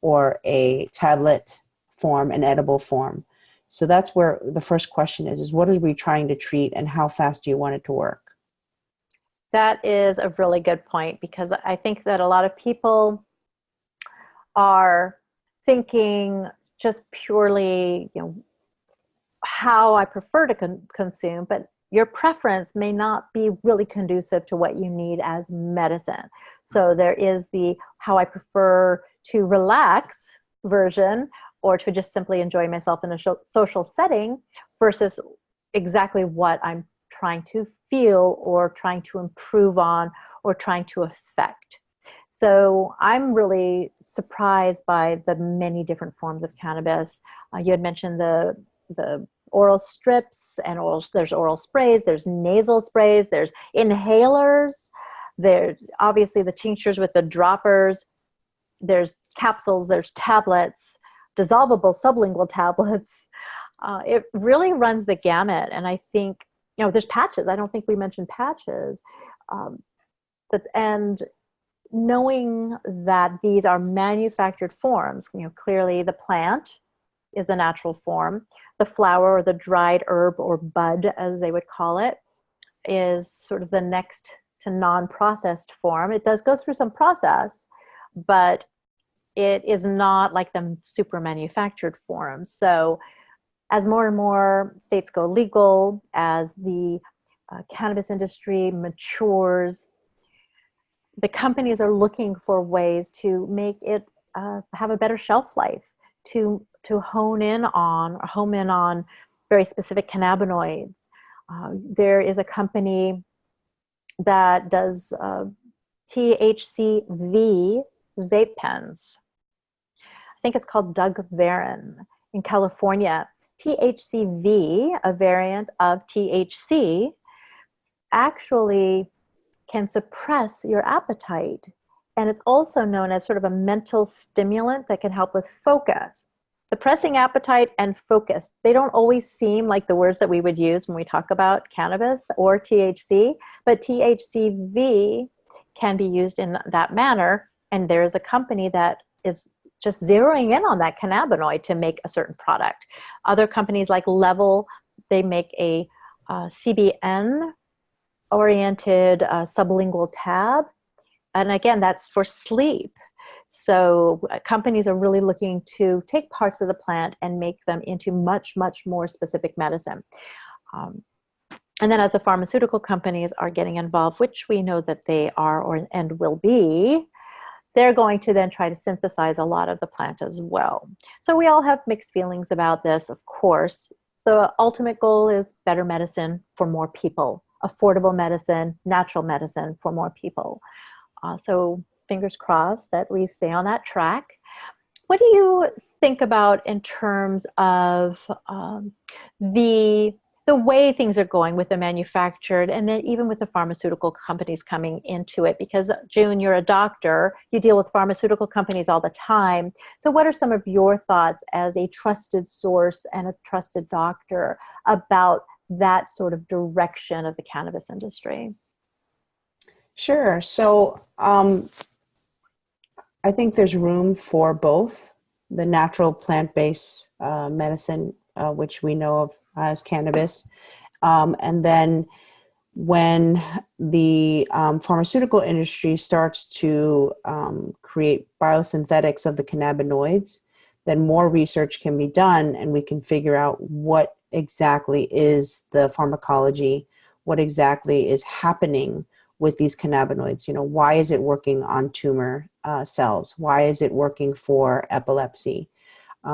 or a tablet form, an edible form. So that's where the first question is what are we trying to treat, and how fast do you want it to work? That is a really good point, because I think that a lot of people are thinking just purely, how I prefer to consume, but your preference may not be really conducive to what you need as medicine. So there is the how I prefer to relax version, or to just simply enjoy myself in a social setting, versus exactly what I'm trying to feel or trying to improve on or trying to affect. So I'm really surprised by the many different forms of cannabis. You had mentioned the oral strips and there's oral sprays, there's nasal sprays, there's inhalers, there's obviously the tinctures with the droppers, there's capsules, there's tablets, dissolvable sublingual tablets. It really runs the gamut. And I think, there's patches. I don't think we mentioned patches. And knowing that these are manufactured forms, clearly the plant is the natural form. The flower, or the dried herb or bud, as they would call it, is sort of the next to non-processed form. It does go through some process, but it is not like the super manufactured forms. So as more and more states go legal, as the cannabis industry matures, the companies are looking for ways to make it have a better shelf life, to home in on very specific cannabinoids. There is a company that does THCV vape pens. I think it's called Doug Varon in California. THCV, a variant of THC, actually can suppress your appetite. And it's also known as sort of a mental stimulant that can help with focus. Suppressing appetite and focus. They don't always seem like the words that we would use when we talk about cannabis or THC, but THCV can be used in that manner. And there is a company that is just zeroing in on that cannabinoid to make a certain product. Other companies like Level, they make a CBN oriented sublingual tab. And again, that's for sleep. So companies are really looking to take parts of the plant and make them into much, much more specific medicine. And then as the pharmaceutical companies are getting involved, which we know that they are and will be, they're going to then try to synthesize a lot of the plant as well. So we all have mixed feelings about this, of course. The ultimate goal is better medicine for more people, affordable medicine, natural medicine for more people. So fingers crossed that we stay on that track. What do you think about in terms of the way things are going with the manufactured, and then even with the pharmaceutical companies coming into it? Because June, you're a doctor, you deal with pharmaceutical companies all the time. So what are some of your thoughts as a trusted source and a trusted doctor about that sort of direction of the cannabis industry? Sure. So I think there's room for both the natural plant-based medicine, which we know of as cannabis, and then when the pharmaceutical industry starts to create biosynthetics of the cannabinoids, then more research can be done and we can figure out what exactly is the pharmacology, what exactly is happening with these cannabinoids. Why is it working on tumor cells? Why is it working for epilepsy?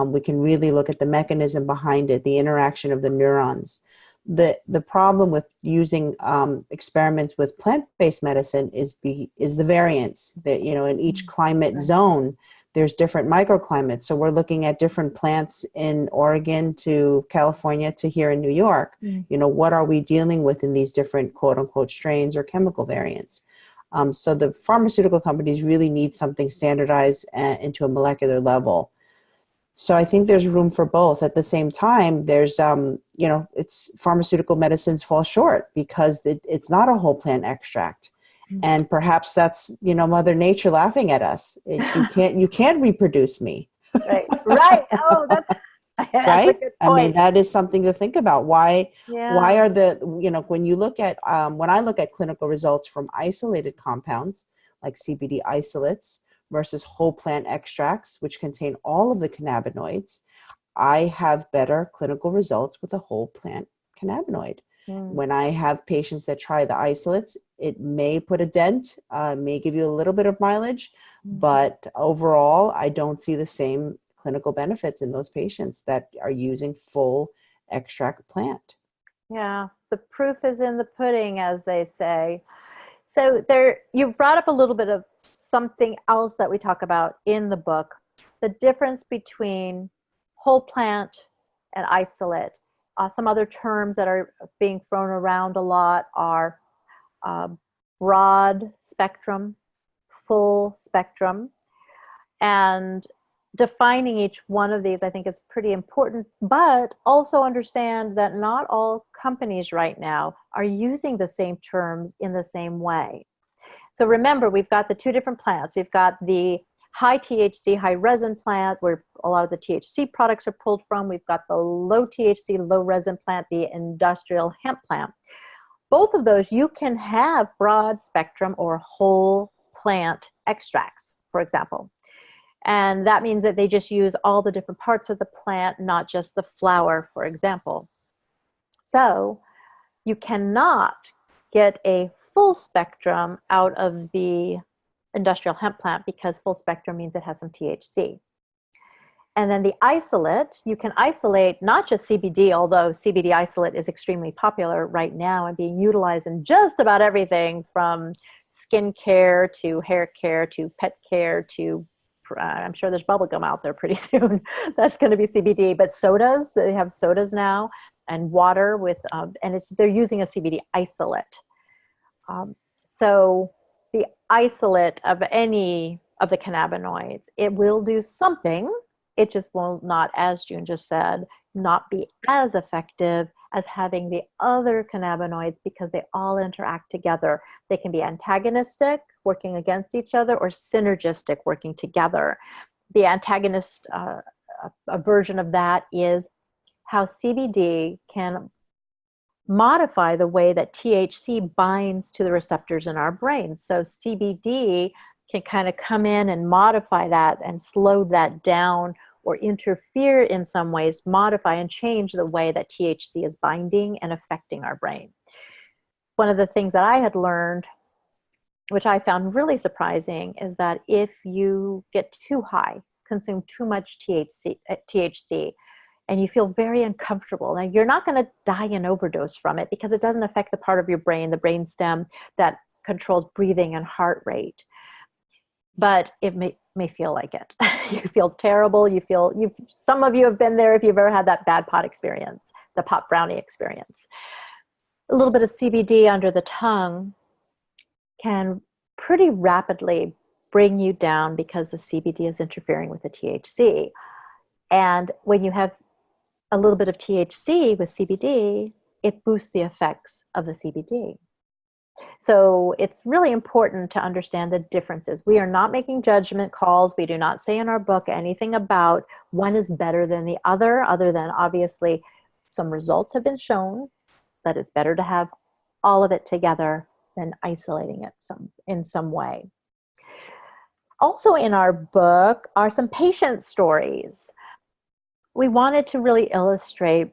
We can really look at the mechanism behind it, the interaction of the neurons. The problem with using experiments with plant-based medicine is the variance that, in each climate zone, there's different microclimates. So we're looking at different plants in Oregon to California to here in New York. What are we dealing with in these different quote unquote strains or chemical variants? So the pharmaceutical companies really need something standardized into a molecular level. So I think there's room for both. At the same time, there's, it's pharmaceutical medicines fall short because it's not a whole plant extract. And perhaps that's, Mother Nature laughing at us. You can't reproduce me. Right. Oh, that's right. A good point. I mean, that is something to think about. Why are when you look at, when I look at clinical results from isolated compounds like CBD isolates versus whole plant extracts, which contain all of the cannabinoids, I have better clinical results with a whole plant cannabinoid. Mm. When I have patients that try the isolates, it may put a dent, may give you a little bit of mileage, but overall, I don't see the same clinical benefits in those patients that are using full extract plant. Yeah, the proof is in the pudding, as they say. So there, you brought up a little bit of something else that we talk about in the book, the difference between whole plant and isolate. Some other terms that are being thrown around a lot are broad spectrum, full spectrum, and defining each one of these I think is pretty important, but also understand that not all companies right now are using the same terms in the same way. So remember, we've got the two different plants. We've got the high THC, high resin plant, where a lot of the THC products are pulled from. We've got the low THC, low resin plant, the industrial hemp plant. Both of those, you can have broad spectrum or whole plant extracts, for example. And that means that they just use all the different parts of the plant, not just the flower, for example. So you cannot get a full spectrum out of the industrial hemp plant because full spectrum means it has some THC. And then the isolate, you can isolate not just CBD, although CBD isolate is extremely popular right now and being utilized in just about everything from skin care to hair care to pet care to I'm sure there's bubble gum out there pretty soon. That's going to be CBD, but sodas, they have sodas now, and water with, and they're using a CBD isolate. So the isolate of any of the cannabinoids, it will do something. It just will not, as June just said, not be as effective as having the other cannabinoids because they all interact together. They can be antagonistic, working against each other, or synergistic, working together. The antagonist a version of that is how CBD can modify the way that THC binds to the receptors in our brain. So CBD can kind of come in and modify that and slow that down or interfere in some ways, modify and change the way that THC is binding and affecting our brain. One of the things that I had learned, which I found really surprising, is that if you get too high, consume too much THC, and you feel very uncomfortable. Now, you're not going to die and overdose from it because it doesn't affect the part of your brain, the brainstem, that controls breathing and heart rate. But it may feel like it. You feel terrible. Some of you have been there if you've ever had that bad pot experience, the pot brownie experience. A little bit of CBD under the tongue can pretty rapidly bring you down because the CBD is interfering with the THC. And when you have a little bit of THC with CBD, it boosts the effects of the CBD. So it's really important to understand the differences. We are not making judgment calls. We do not say in our book anything about one is better than the other than obviously some results have been shown that it's better to have all of it together than isolating it in some way. Also in our book are some patient stories. We wanted to really illustrate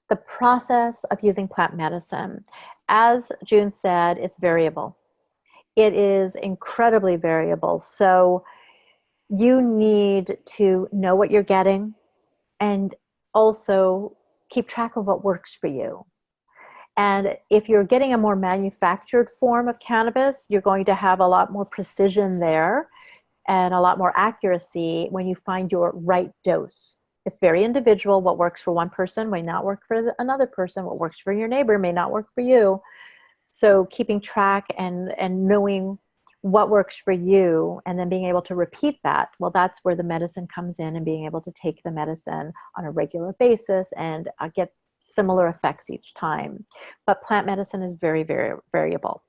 the process of using plant medicine. As June said, it's variable. It is incredibly variable. So you need to know what you're getting and also keep track of what works for you. And if you're getting a more manufactured form of cannabis, you're going to have a lot more precision there and a lot more accuracy when you find your right dose. It's very individual. What works for one person may not work for another person. What works for your neighbor may not work for you. So keeping track and knowing what works for you and then being able to repeat that, well, that's where the medicine comes in, and being able to take the medicine on a regular basis and get similar effects each time. But plant medicine is very, very variable.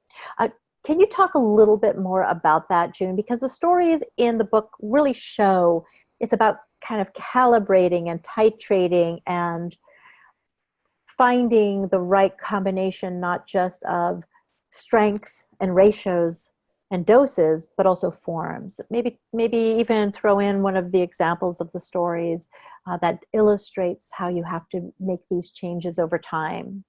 Can you talk a little bit more about that, June? Because the stories in the book really show it's about kind of calibrating and titrating and finding the right combination, not just of strength and ratios and doses, but also forms. Maybe even throw in one of the examples of the stories that illustrates how you have to make these changes over time.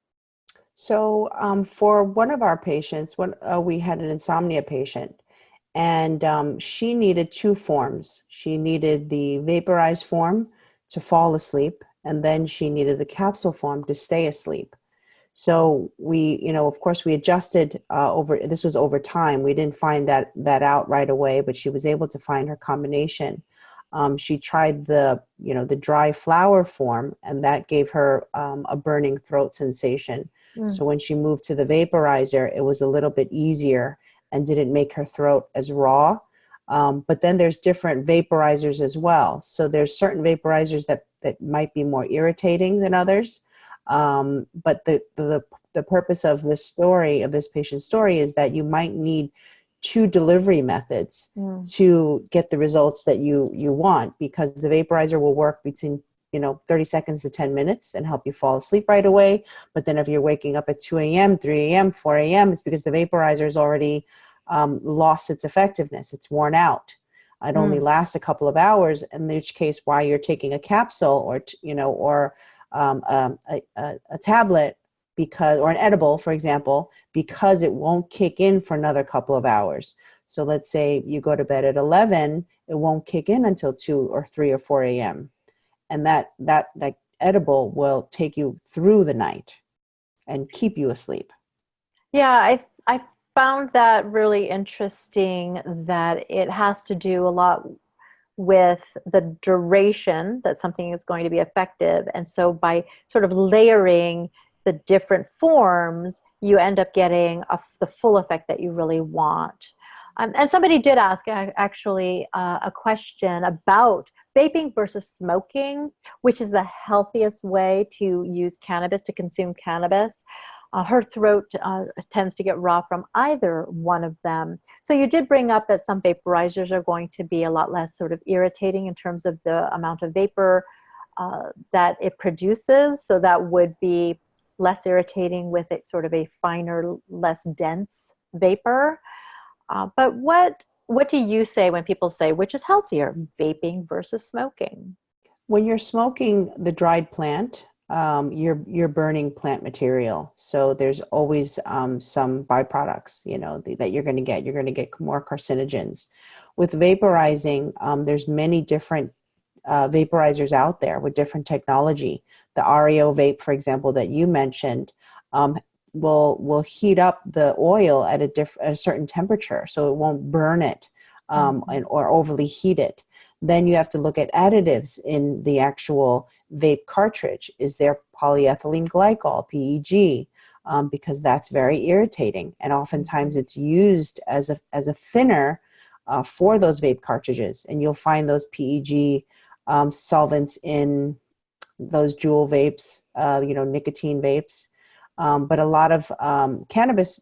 So for one of our patients, we had an insomnia patient, and she needed two forms. She needed the vaporized form to fall asleep, and then she needed the capsule form to stay asleep. So we, of course, we adjusted this was over time. We didn't find that out right away, but she was able to find her combination. She tried the dry flower form, and that gave her a burning throat sensation. Mm. So when she moved to the vaporizer, it was a little bit easier and didn't make her throat as raw. But then there's different vaporizers as well. So there's certain vaporizers that might be more irritating than others. But the purpose of this story, of this patient's story, is that you might need two delivery methods to get the results that you want, because the vaporizer will work between 30 seconds to 10 minutes and help you fall asleep right away. But then if you're waking up at 2 a.m., 3 a.m., 4 a.m., it's because the vaporizer has already lost its effectiveness. It's worn out. It only lasts a couple of hours, in which case why you're taking a capsule or a tablet, or an edible, for example, because it won't kick in for another couple of hours. So let's say you go to bed at 11, it won't kick in until 2 or 3 or 4 a.m. And that edible will take you through the night and keep you asleep. Yeah, I found that really interesting, that it has to do a lot with the duration that something is going to be effective. And so by sort of layering the different forms, you end up getting the full effect that you really want. And somebody did ask actually a question about vaping versus smoking, which is the healthiest way to use cannabis, to consume cannabis. Her throat tends to get raw from either one of them. So you did bring up that some vaporizers are going to be a lot less sort of irritating in terms of the amount of vapor that it produces. So that would be less irritating with it, sort of a finer, less dense vapor. But what do you say when people say, which is healthier, vaping versus smoking? When you're smoking the dried plant, you're burning plant material. So there's always some byproducts, that you're going to get. You're going to get more carcinogens. With vaporizing, there's many different vaporizers out there with different technology. The REO vape, for example, that you mentioned, will heat up the oil at a certain temperature, so it won't burn it or overly heat it. Then you have to look at additives in the actual vape cartridge. Is there polyethylene glycol, PEG? Because that's very irritating, and oftentimes it's used as a thinner for those vape cartridges, and you'll find those PEG solvents in those Juul vapes, nicotine vapes. But a lot of cannabis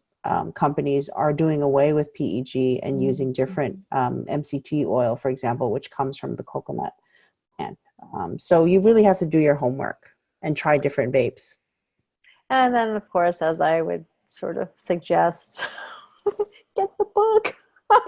companies are doing away with PEG and using different MCT oil, for example, which comes from the coconut plant. So you really have to do your homework and try different vapes. And then, of course, as I would sort of suggest, get the book.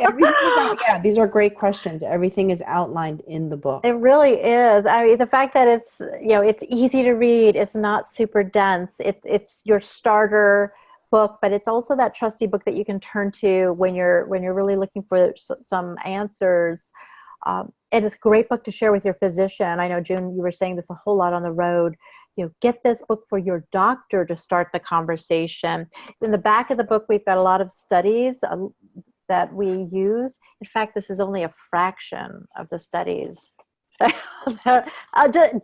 Everything is out. Yeah, these are great questions. Everything is outlined in the book. It really is. I mean, the fact that it's, it's easy to read, it's not super dense. It's your starter book, but it's also that trusty book that you can turn to when you're really looking for some answers. It is a great book to share with your physician. I know, June, you were saying this a whole lot on the road. Get this book for your doctor to start the conversation. In the back of the book, we've got a lot of studies that we use. In fact, this is only a fraction of the studies.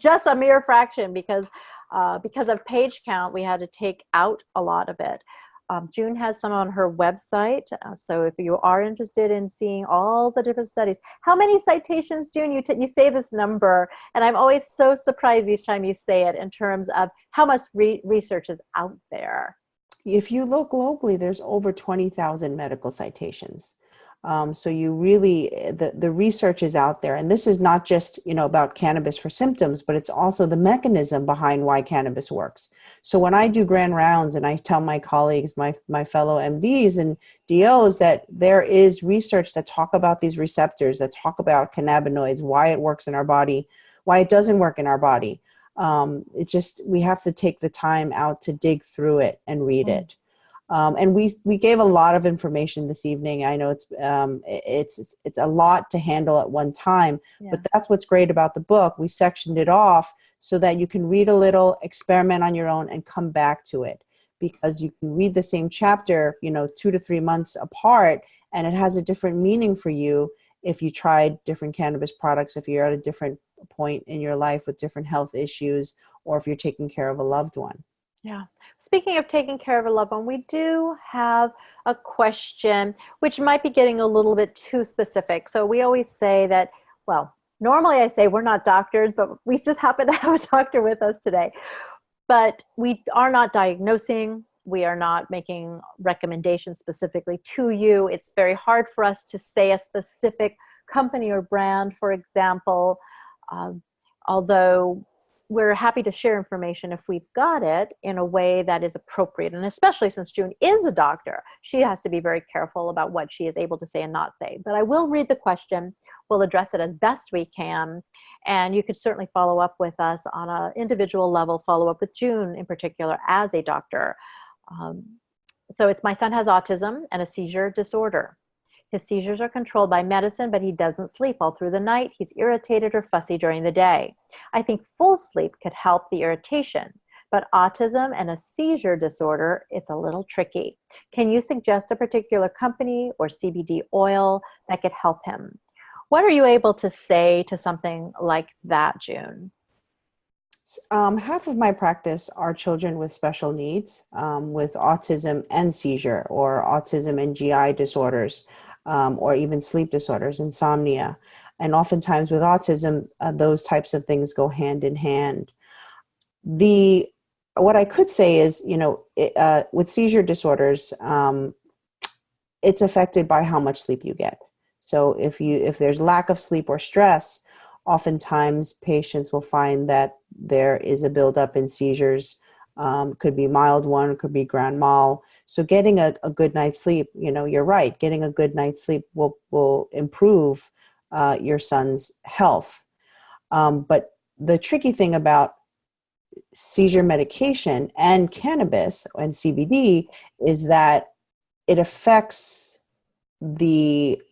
Just a mere fraction, because of page count, we had to take out a lot of it. June has some on her website. So if you are interested in seeing all the different studies, how many citations, June? You say this number, and I'm always so surprised each time you say it in terms of how much research is out there. If you look globally, there's over 20,000 medical citations. So you really, the research is out there. And this is not just, about cannabis for symptoms, but it's also the mechanism behind why cannabis works. So when I do grand rounds and I tell my colleagues, my fellow MDs and DOs, that there is research that talk about these receptors, that talk about cannabinoids, why it works in our body, why it doesn't work in our body. It's just, we have to take the time out to dig through it and read it. And we gave a lot of information this evening. I know it's a lot to handle at one time, but that's what's great about the book. We sectioned it off so that you can read a little, experiment on your own, and come back to it, because you can read the same chapter, 2 to 3 months apart, and it has a different meaning for you if you tried different cannabis products, if you're at a different point in your life with different health issues, or if you're taking care of a loved one. Yeah. Speaking of taking care of a loved one, we do have a question which might be getting a little bit too specific. So we always say that, well, normally I say we're not doctors, but we just happen to have a doctor with us today. But we are not diagnosing. We are not making recommendations specifically to you. It's very hard for us to say a specific company or brand, for example, although we're happy to share information if we've got it in a way that is appropriate. And especially since June is a doctor, she has to be very careful about what she is able to say and not say. But I will read the question. We'll address it as best we can. And you could certainly follow up with us on an individual level, follow up with June in particular as a doctor. So it's, my son has autism and a seizure disorder. His seizures are controlled by medicine, but he doesn't sleep all through the night. He's irritated or fussy during the day. I think full sleep could help the irritation, but autism and a seizure disorder, it's a little tricky. Can you suggest a particular company or CBD oil that could help him? What are you able to say to something like that, June? Half of my practice are children with special needs, with autism and seizure, or autism and GI disorders, or even sleep disorders, insomnia. And oftentimes with autism, those types of things go hand in hand. What I could say is, with seizure disorders, it's affected by how much sleep you get. So if there's lack of sleep or stress, oftentimes patients will find that there is a buildup in seizures. Could be mild one, could be grand mal. So getting a good night's sleep, you're right, getting a good night's sleep will improve your son's health. But the tricky thing about seizure medication and cannabis and CBD is that it affects the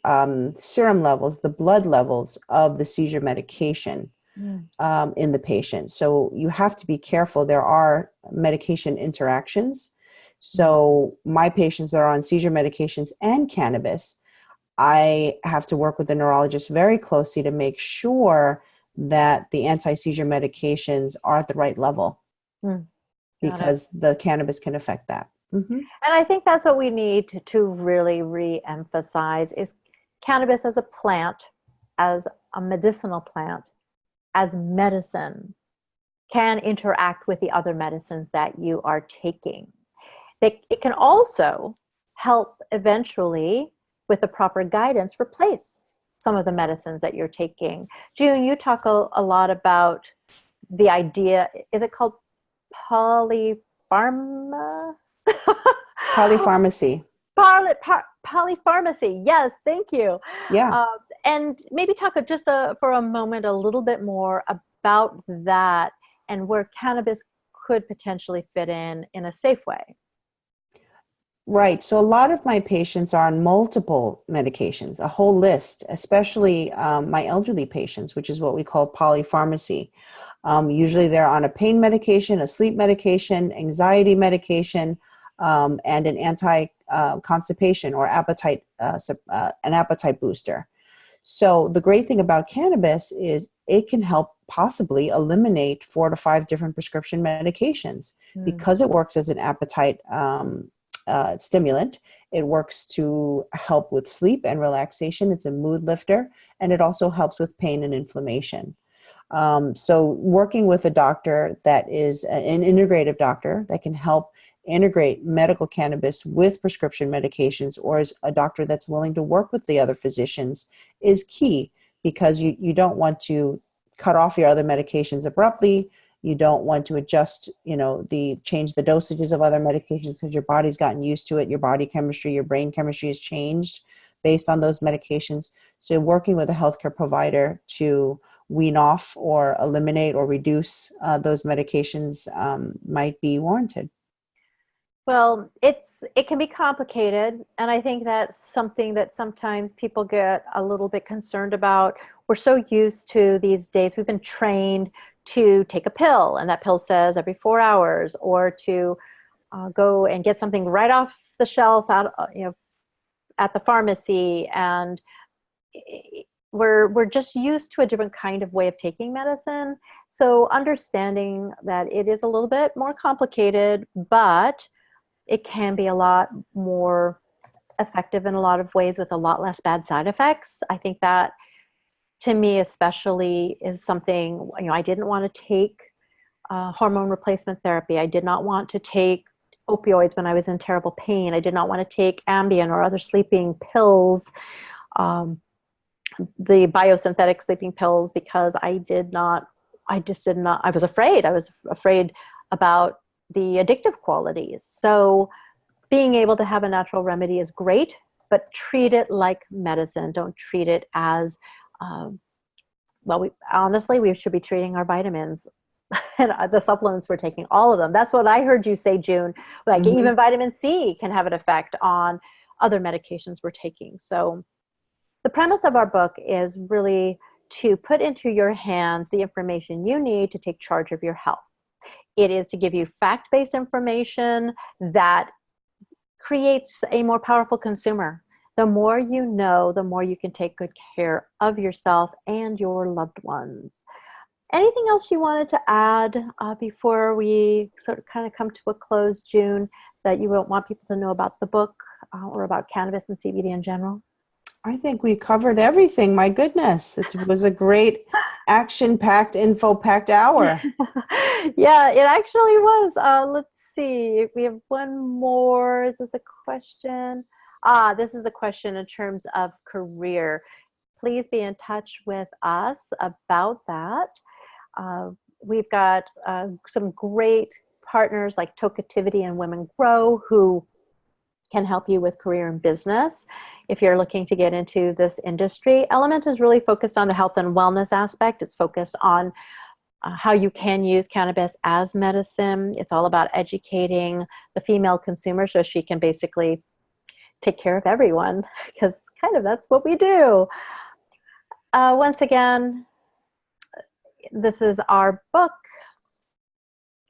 serum levels, the blood levels of the seizure medication in the patient. So you have to be careful. There are medication interactions. So my patients that are on seizure medications and cannabis, I have to work with the neurologist very closely to make sure that the anti-seizure medications are at the right level, because the cannabis can affect that. Mm-hmm. And I think that's what we need to really re-emphasize is cannabis as a plant, as a medicinal plant, as medicine, can interact with the other medicines that you are taking. It can also help eventually, with the proper guidance, replace some of the medicines that you're taking. June, you talk a lot about the idea, is it called polypharma? Polypharmacy. Polypharmacy. Yes, thank you. Yeah. And maybe talk for a moment a little bit more about that and where cannabis could potentially fit in a safe way. Right. So a lot of my patients are on multiple medications, a whole list, especially my elderly patients, which is what we call polypharmacy. Usually they're on a pain medication, a sleep medication, anxiety medication, and an anti-constipation or an appetite booster. So the great thing about cannabis is it can help possibly eliminate 4 to 5 different prescription medications because it works as an appetite stimulant. It works to help with sleep and relaxation. It's a mood lifter, and it also helps with pain and inflammation. So working with a doctor that is an integrative doctor that can help integrate medical cannabis with prescription medications, or is a doctor that's willing to work with the other physicians, is key, because you don't want to cut off your other medications abruptly. You don't want to adjust, change the dosages of other medications because your body's gotten used to it. Your body chemistry, your brain chemistry has changed based on those medications. So working with a healthcare provider to wean off or eliminate or reduce those medications might be warranted. Well, it can be complicated, and I think that's something that sometimes people get a little bit concerned about. We're so used to these days, we've been trained to take a pill, and that pill says every 4 hours, or to go and get something right off the shelf out, at the pharmacy, and we're just used to a different kind of way of taking medicine. So understanding that it is a little bit more complicated, but it can be a lot more effective in a lot of ways with a lot less bad side effects. I think that, to me especially, is something, I didn't want to take hormone replacement therapy. I did not want to take opioids when I was in terrible pain. I did not want to take Ambien or other sleeping pills, the biosynthetic sleeping pills, because I was afraid. I was afraid about the addictive qualities. So being able to have a natural remedy is great, but treat it like medicine. Don't treat it as, honestly, we should be treating our vitamins and the supplements we're taking, all of them. That's what I heard you say, June. Like even vitamin C can have an effect on other medications we're taking. So the premise of our book is really to put into your hands the information you need to take charge of your health. It is to give you fact-based information that creates a more powerful consumer. The more you know, the more you can take good care of yourself and your loved ones. Anything else you wanted to add before we sort of kind of come to a close, June, that you want people to know about the book or about cannabis and CBD in general? I think we covered everything. My goodness, it was a great action-packed, info-packed hour. Yeah, it actually was. Let's see. We have one more. Is this a question? This is a question in terms of career. Please be in touch with us about that. We've got some great partners like Tokativity and Women Grow who can help you with career and business if you're looking to get into this industry. Ellementa is really focused on the health and wellness aspect. It's focused on how you can use cannabis as medicine. It's all about educating the female consumer so she can basically take care of everyone, because kind of that's what we do. Once again, this is our book,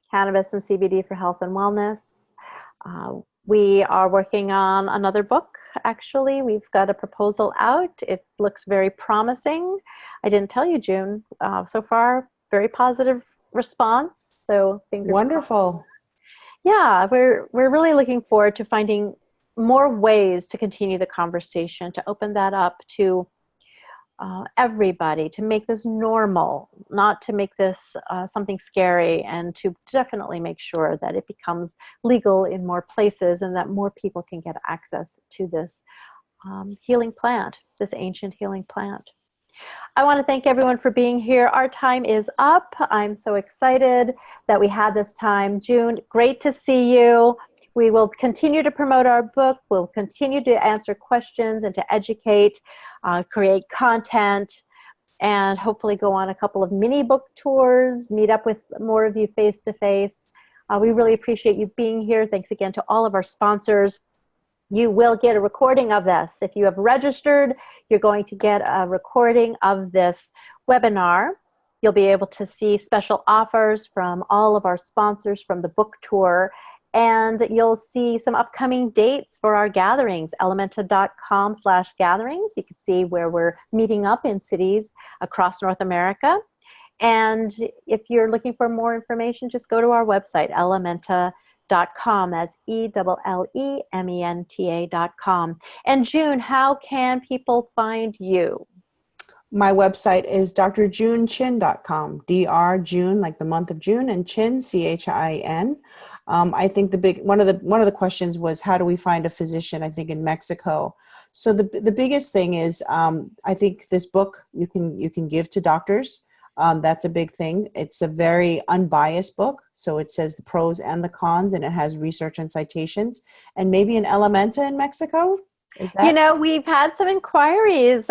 Cannabis and CBD for Health and Wellness. We are working on another book, actually. We've got a proposal out. It looks very promising. I didn't tell you, June. So far, very positive response. So fingers Wonderful. crossed. Yeah, we're really looking forward to finding more ways to continue the conversation, to open that up to everybody, to make this normal, not to make this something scary, and to definitely make sure that it becomes legal in more places and that more people can get access to this healing plant, this ancient healing plant. I want to thank everyone for being here. Our time is up. I'm so excited that we had this time. June, great to see you. We will continue to promote our book. We'll continue to answer questions and to educate, create content, and hopefully go on a couple of mini book tours, meet up with more of you face-to-face. We really appreciate you being here. Thanks again to all of our sponsors. You will get a recording of this. If you have registered, you're going to get a recording of this webinar. You'll be able to see special offers from all of our sponsors from the book tour. And you'll see some upcoming dates for our gatherings, elementa.com/gatherings. You can see where we're meeting up in cities across North America. And if you're looking for more information, just go to our website, elementa.com. That's ELLEMENTA.com. And June, how can people find you? My website is drjunechin.com. Dr. June, like the month of June, and Chin, CHIN. I think one of the questions was, how do we find a physician? I think in Mexico. So the biggest thing is, I think this book you can give to doctors. That's a big thing. It's a very unbiased book, so it says the pros and the cons, and it has research and citations. And maybe an Ellementa in Mexico. Is that? We've had some inquiries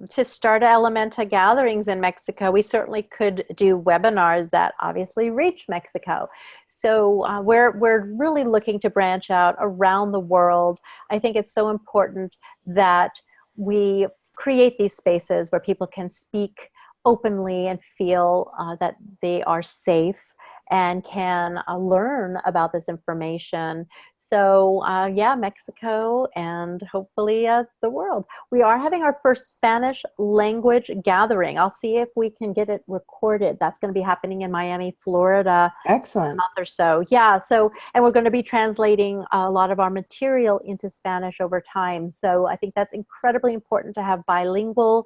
to start Elementa gatherings in Mexico. We certainly could do webinars that obviously reach Mexico. So we're really looking to branch out around the world. I think it's so important that we create these spaces where people can speak openly and feel that they are safe and can learn about this information. So yeah, Mexico and hopefully the world. We are having our first Spanish language gathering. I'll see if we can get it recorded. That's going to be happening in Miami, Florida. Excellent. A month or so. Yeah. So, and we're going to be translating a lot of our material into Spanish over time. So I think that's incredibly important to have bilingual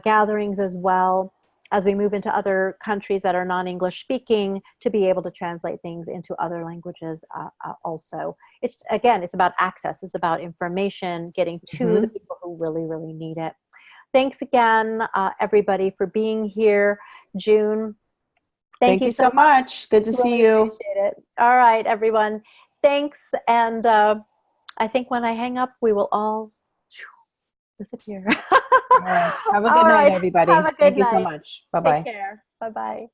gatherings as well as we move into other countries that are non-English speaking, to be able to translate things into other languages also. It's, again, it's about access. It's about information, getting to the people who really, really need it. Thanks again, everybody, for being here. June, thank you so much. Good to see you. Appreciate it. All right, everyone. Thanks. And I think when I hang up, we will all disappear. All right. Have a good night, everybody. Have a good Thank you night. so much. Bye-bye. Take care. Bye-bye.